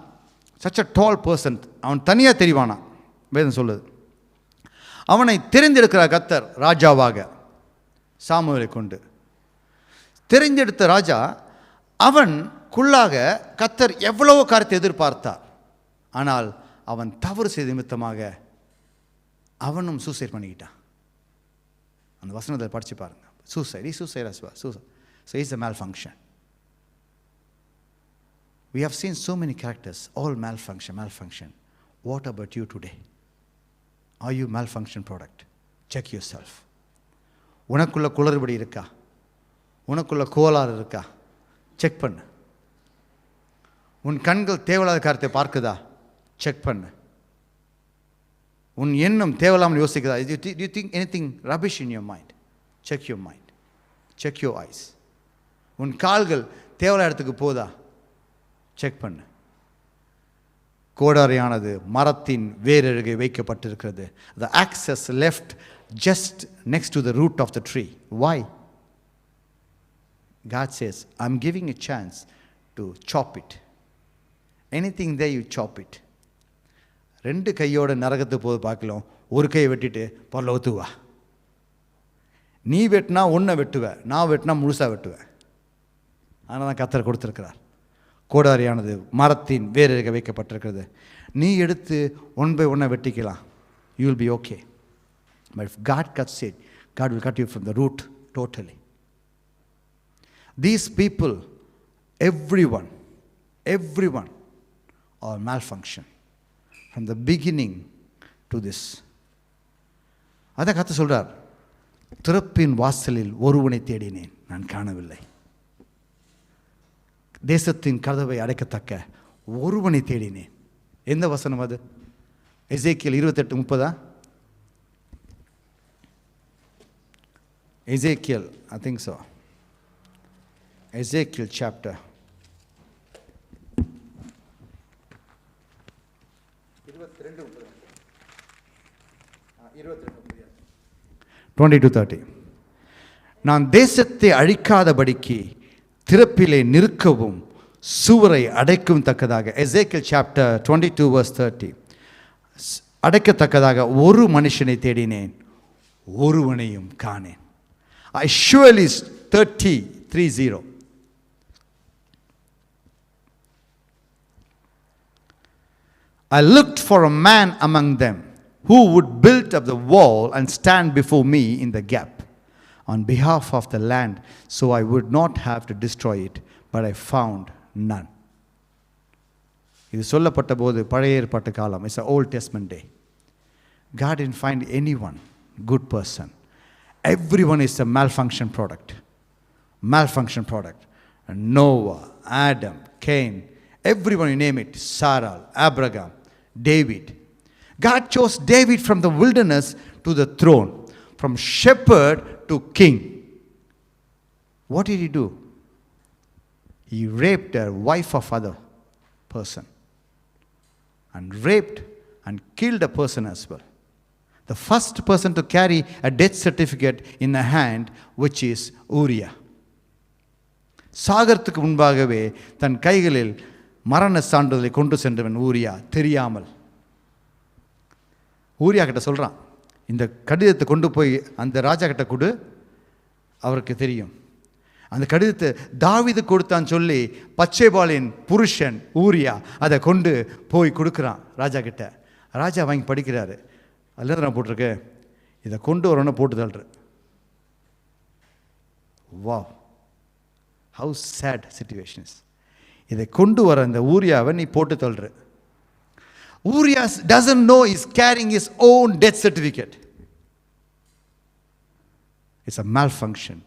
S2: such a tall person. அவன் தனியாக தெரிவானா, வேதம் சொல்லுது. அவனை தெரிந்தெடுக்கிறார் கர்த்தர் ராஜாவாக சாமுவேலை கொண்டு. தெரிந்தெடுத்த ராஜா அவனுக்குள்ளாக கர்த்தர் எவ்வளவோ காரியத்தை எதிர்பார்த்தார். ஆனால் அவன் தவறு செய்த நிமித்தமாக அவனும் சூசைட் பண்ணிக்கிட்டான். அந்த வசனத்தை படித்து பாருங்க. Suicide as well. So it's a malfunction. We have seen so many characters, all malfunction. What about you today? Are you malfunction product? Check yourself. உனக்குள்ள குளறுபடி இருக்கா, உனக்குள்ள கோளாறு இருக்கா, செக் பண்ணு. உன் கண்கள் தேவையில்லாத காரியத்தை பார்க்குதா, செக் பண்ணு. உன் எண்ணம் தேவையில்லாமல் யோசிக்குதா, do you think anything rubbish in your mind? Check your mind. Check your eyes. உன் கால்கள் தேவையில்லாத இடத்துக்கு போதா, செக் பண்ணு. கோடாரியானது மரத்தின் வேரருகே வைக்கப்பட்டிருக்கிறது. The axe is left just next to the root of the tree. Why? God says, I'm giving a chance to chop it. Anything there you chop it. 2 கையோட நரகத்து போது பார்க்கலாம், ஒரு கையை வெட்டிட்டு பரலோகத்து வா. நீ வெட்டினா ஒன்றை வெட்டுவேன், நான் வெட்டினா முழுசாக வெட்டுவேன். அதனால தான் கர்த்தர் கொடுத்துருக்கிறார். கோடாரியானது மரத்தின் வேரருகே வைக்கப்பட்டிருக்கிறது. நீ எடுத்து 1 by 1 வெட்டிக்கலாம், you will be okay. But if God cuts it, God will cut you from the root totally. These people, everyone are malfunction from the beginning to this. அதான் கர்த்தர் சொல்றார், திறப்பின் வாசலில் ஒருவனை தேடினேன், நான் காணவில்லை. தேசத்தின் கதவை அடைக்கத்தக்க ஒருவனை தேடினேன். எந்த வசனம் அது? எசேக்கியேல் 28:30. எசேக்கியேல், I think so. Ezekiel chapter 22:30. நான் தேசத்தை அழிக்காதபடிக்கு திறப்பிலே நிற்கவும் சுவரை அடைக்கும் தக்கதாக. Ezekiel chapter 22 verse 30. அடைக்கத்தக்கதாக ஒரு மனுஷனை தேடினேன், ஒருவனையும் காணேன். I surely 30. I looked for a man among them who would build up the wall and stand before me in the gap on behalf of the land, so I would not have to destroy it, but I found none. இது சொல்லப்பட்ட போது பழைய ஏற்பாட்டு காலம். It's an Old Testament day. God didn't find anyone good person. Everyone is a malfunction product. Malfunction product. And Noah, Adam, Cain, everyone you name it, Sarah, Abraham, David. God chose David from the wilderness to the throne, from shepherd to king. What did he do? He raped a wife of other person, and raped and killed a person as well. The first person to carry a death certificate in a hand, which is Uriah. சாகரத்துக்கு முன்பாகவே தன் கைகளில் மரண சான்றிதழை கொண்டு சென்றவன் ஊரியா, தெரியாமல். ஊரியா கிட்ட சொல்கிறான், இந்த கடிதத்தை கொண்டு போய் அந்த ராஜா கிட்ட கொடு, அவருக்கு தெரியும். அந்த கடிதத்தை தாவீது கொடுத்தான்னு சொல்லி பச்சைபாலின் புருஷன் ஊரியா அதை கொண்டு போய் கொடுக்குறான் ராஜா கிட்ட. ராஜா வாங்கி படிக்கிறாரு. அதில் நான் போட்டிருக்கேன், இதை கொண்டு வரணும்னு போட்டு தள்ளுற. வா, ஹவு சேட் சிச்சுவேஷன்ஸ். இதை கொண்டு வர அந்த ஊரியாவை நீ போட்டு தள்ளுற. ஊரியா doesn't know he's carrying his own death certificate. It's a malfunction.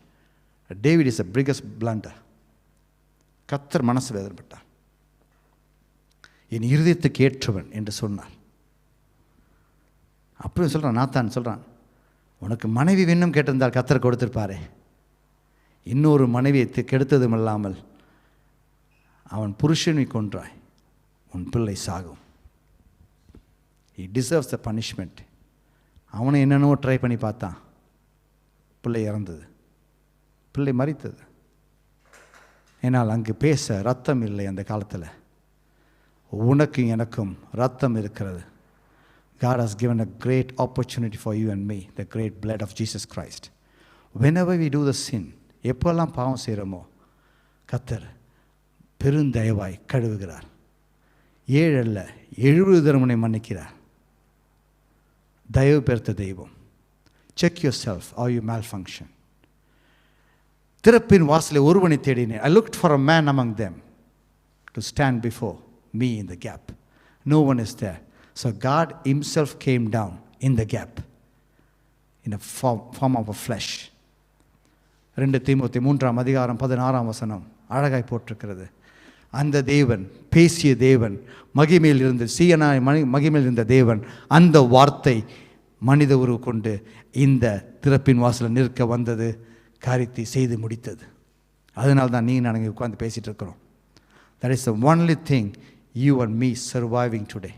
S2: David is the biggest blunder. கர்த்தர் மனசு வேதனைப்பட்டார். என் இருதயத்துக்கு ஏற்றவன் என்று சொன்னார். அப்படியும் சொல்கிறான், நாத்தான் சொல்கிறான், உனக்கு மனைவி வேணும் கேட்டிருந்தால் கர்த்தர் கொடுத்திருப்பாரே. இன்னொரு மனைவியை கெடுத்ததும் இல்லாமல் அவன் புருஷனை கொன்றாய், உன் பிள்ளை சாகும். He deserves the punishment. அவனை என்னென்னவோ ட்ரை பண்ணி பார்த்தான், பிள்ளை இறந்தது, பிள்ளை மரித்தது. ஏன்னால் அங்கு பேச ரத்தம் இல்லை. அந்த காலத்தில் உனக்கும் எனக்கும் ரத்தம் இருக்கிறது. God has given a great opportunity for you and me, the great blood of Jesus Christ. Whenever we do the sin, எப்போல்லாம் பாவம் செய்கிறோமோ கர்த்தர் பெருந்தயவாய் கழுவுகிறார். 7 அல்ல 70 தடவை மன்னிக்கிறார். தயவு பெருத்த தெய்வம். Check your self, are you malfunction. திறப்பின் வாசலை ஒருவனை தேடினேன். I looked for a man among them to stand before me in the gap. No one is there. So God himself came down in the gap in a form of a flesh. 2 தீமோத்தேயு 3ஆம் அதிகாரம் 16ஆம் வசனம் அழகாய் போட்டிருக்கிறது. அந்த தேவன், பேசிய தேவன், மகிமையில் இருந்த சீயனாய் மகிமையில் இருந்த தேவன், அந்த வார்த்தை மனித உருவு கொண்டு இந்த திறப்பின் வாசலில் நிற்க வந்தது, காரியத்தை செய்து முடித்தது. அதனால தான் நீங்கள் நாங்கள் உட்கார்ந்து பேசிகிட்டு இருக்கிறோம். That is the only thing you and me surviving today.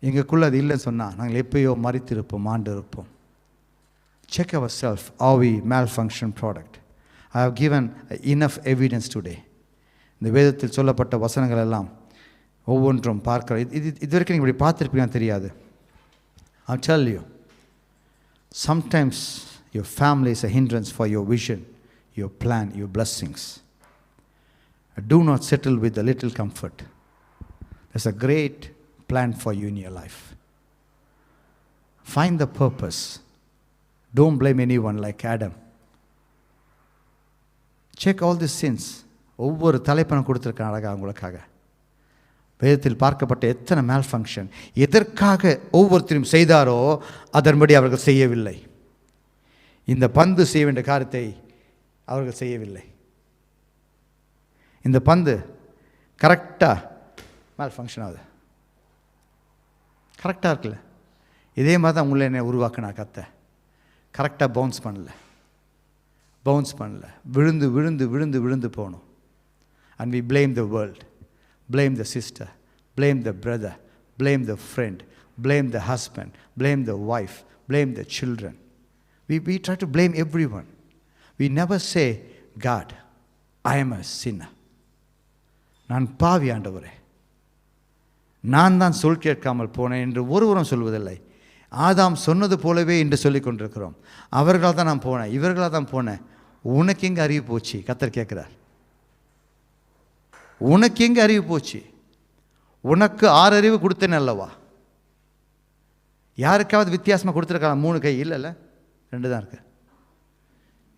S2: எங்களுக்குள்ள அது இல்லைன்னு சொன்னால் நாங்கள் எப்பயோ மறித்திருப்போம், ஆண்டு இருப்போம். Check ourselves, are we malfunction product? I have given enough evidence today. இந்த வேதத்தில் சொல்லப்பட்ட வசனங்கள் எல்லாம் ஒவ்வொன்றும் பார்க்கிறோம். இது வரைக்கும் நீங்கள் இப்படி பார்த்துருப்பீங்கன்னு தெரியாது. I'll tell you, sometimes your family is a hindrance for your vision, your plan, your blessings. Do not settle with a little comfort. There's a great plan for you in your life. Find the purpose. Don't blame anyone like Adam. Check all these sins. ஒவ்வொரு தலைப்பனை கொடுத்துருக்கேன் அழகாக உங்களுக்காக. வேதத்தில் பார்க்கப்பட்ட எத்தனை malfunction, எதற்காக ஒவ்வொருத்தரும் செய்தாரோ அதன்படி அவர்கள் செய்யவில்லை. இந்த பந்து செய்ய வேண்டிய காரியத்தை அவர்கள் செய்யவில்லை. இந்த பந்து கரெக்டாக malfunction ஆகுது. கரெக்டாக இருக்குல்ல? இதே மாதிரி தான் உங்களை என்ன உருவாக்கினா கத்தை. கரெக்டாக பவுன்ஸ் பண்ணல, விழுந்து விழுந்து விழுந்து விழுந்து போகணும். And we blame the world, blame the sister, blame the brother, blame the friend, blame the husband, blame the wife, blame the children. We try to blame everyone. We never say, God, I am a sinner. நான் பாவி ஆண்டவரே, நான் தான் சொல் கேட்காமல் போனேன் என்று ஒருவரும் சொல்வதில்லை. ஆதாம் சொன்னது போலவே என்று சொல்லிக் கொண்டிருக்கிறோம். அவர்களால் தான் நான் போனேன், இவர்களால் தான் போனேன். உனக்கு எங்கே அறிவு போச்சு? கர்த்தர் கேட்குறார். உனக்கு எங்கே அறிவு போச்சு? உனக்கு 6 அறிவு கொடுத்தேன் அல்லவா? யாருக்காவது வித்தியாசமாக கொடுத்துருக்காங்க? 3 கை இல்லைல்ல, 2 தான் இருக்கு.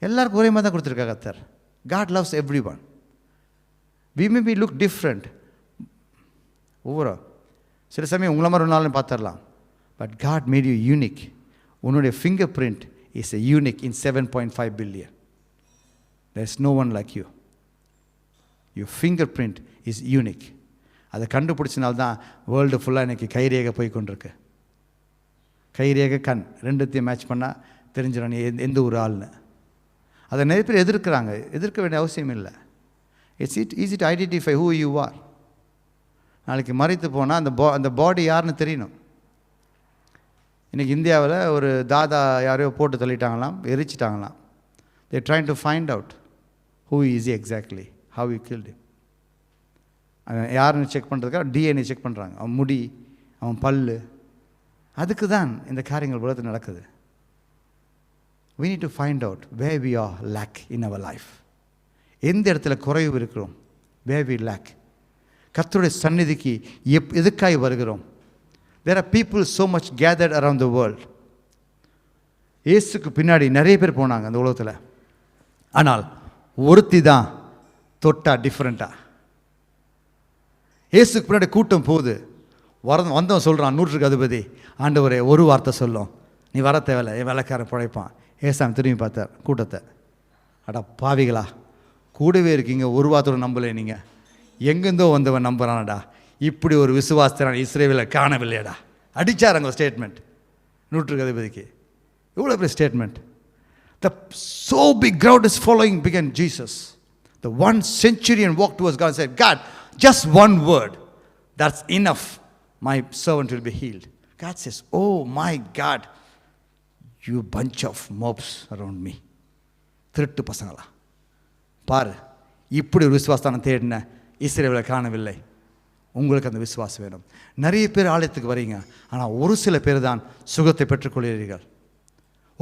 S2: எல்லாருக்கும் ஒரே மாதிரி தான் கொடுத்துருக்கா கர்த்தர். God loves everyone. We may be look different. ஒவ்வொரு சில சமயம் உங்களை மாதிரி ஒரு நாள் பார்த்துடலாம். But God made you unique. உன்னுடைய finger print is a unique in 7.5 billion. There is no one like you. Your fingerprint is unique. அதை கண்டுபிடிச்சனால்தான் வேர்ல்டு ஃபுல்லாக இன்றைக்கி கைரேகை போய் கொண்டிருக்கு. கைரேகை கண் ரெண்டுத்தையும் மேட்ச் பண்ணால் தெரிஞ்சிடும் நீ எந்த ஒரு ஆள்னு. அதை நிறைய பேர் எதிர்க்கிறாங்க. எதிர்க்க வேண்டிய அவசியம் இல்லை. It's easy to identify who you are. நாளைக்கு மறைத்து போனால் அந்த பாடி யாருன்னு தெரியணும். இன்றைக்கி இந்தியாவில் ஒரு தாதா யாரையோ போட்டு தள்ளிட்டாங்களாம், எரிச்சிட்டாங்களாம். They trying to find out who is exactly, how you killed. யாருன்னு செக் பண்ணுறதுக்காக டிஎன்ஏ செக் பண்ணுறாங்க. அவன் முடி, அவன் பல்லு, அதுக்கு தான் இந்த காரியங்கள் உலகத்தில் நடக்குது. we need to find out where we are lack in our life. எந்த இடத்துல குறைவு இருக்கிறோம், where we lack. கர்த்தருடைய சந்நிதிக்கு எதுக்காய் வருகிறோம்? there are people so much gathered around the world. இயேசுக்கு பின்னாடி நிறைய பேர் போனாங்க அந்த உலகத்தில். ஆனால் ஒருத்தி தான் தொட்டா டிஃப்ரெண்ட்டாக. இயேசுக்கு பின்னாடி கூட்டம் போகுது. வந்தவன் சொல்கிறான், 100க்கு அதிபதி, ஆண்டவரே ஒரு வார்த்தை சொல்லும், நீ வர தேவையில்லை, என் வேலைக்காரன் பிழைப்பான். ஏசாமி திரும்பி பார்த்தார் கூட்டத்தை. அடா பாவிகளா, கூடவே இருக்கீங்க, ஒரு வார்த்தை நம்பலை நீங்கள், எங்கேருந்தோ வந்தவன் நம்புறானடா, இப்படி ஒரு விசுவாசத்தை நான் இஸ்ரவேலில் காணவில்லையடா. அடித்தார் அங்கே ஸ்டேட்மெண்ட் 100க்கு அதிபதிக்கு. எவ்வளோ பெரிய statement. The so big crowd is following began Jesus. The one centurion walked towards God and said, God, just one word, that's enough. My servant will be healed. God says, oh my God, you bunch of mobs around me. திருட்டு பசங்களா பாரு, இப்படி ஒரு விசுவாசத்தை தேடின இஸ்ரவேலை காணவில்லை. உங்களுக்கு அந்த விசுவாசம் வேணும். நிறைய பேர் ஆலயத்துக்கு வரீங்க, ஆனால் ஒரு சில பேர் தான் சுகத்தை பெற்றுக்கொள்கிறீர்கள்.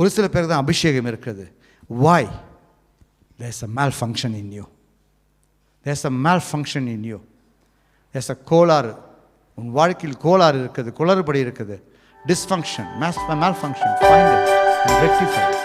S2: ஒரு சில பேர் தான் அபிஷேகம் இருக்கிறது. Why? There's a malfunction in you. There's a malfunction in you. There's a கோளாறு உன் வாழ்க்கையில், கோளாறு இருக்குது, குளறுபடி இருக்குது, dysfunction, malfunction. Find it and rectify it.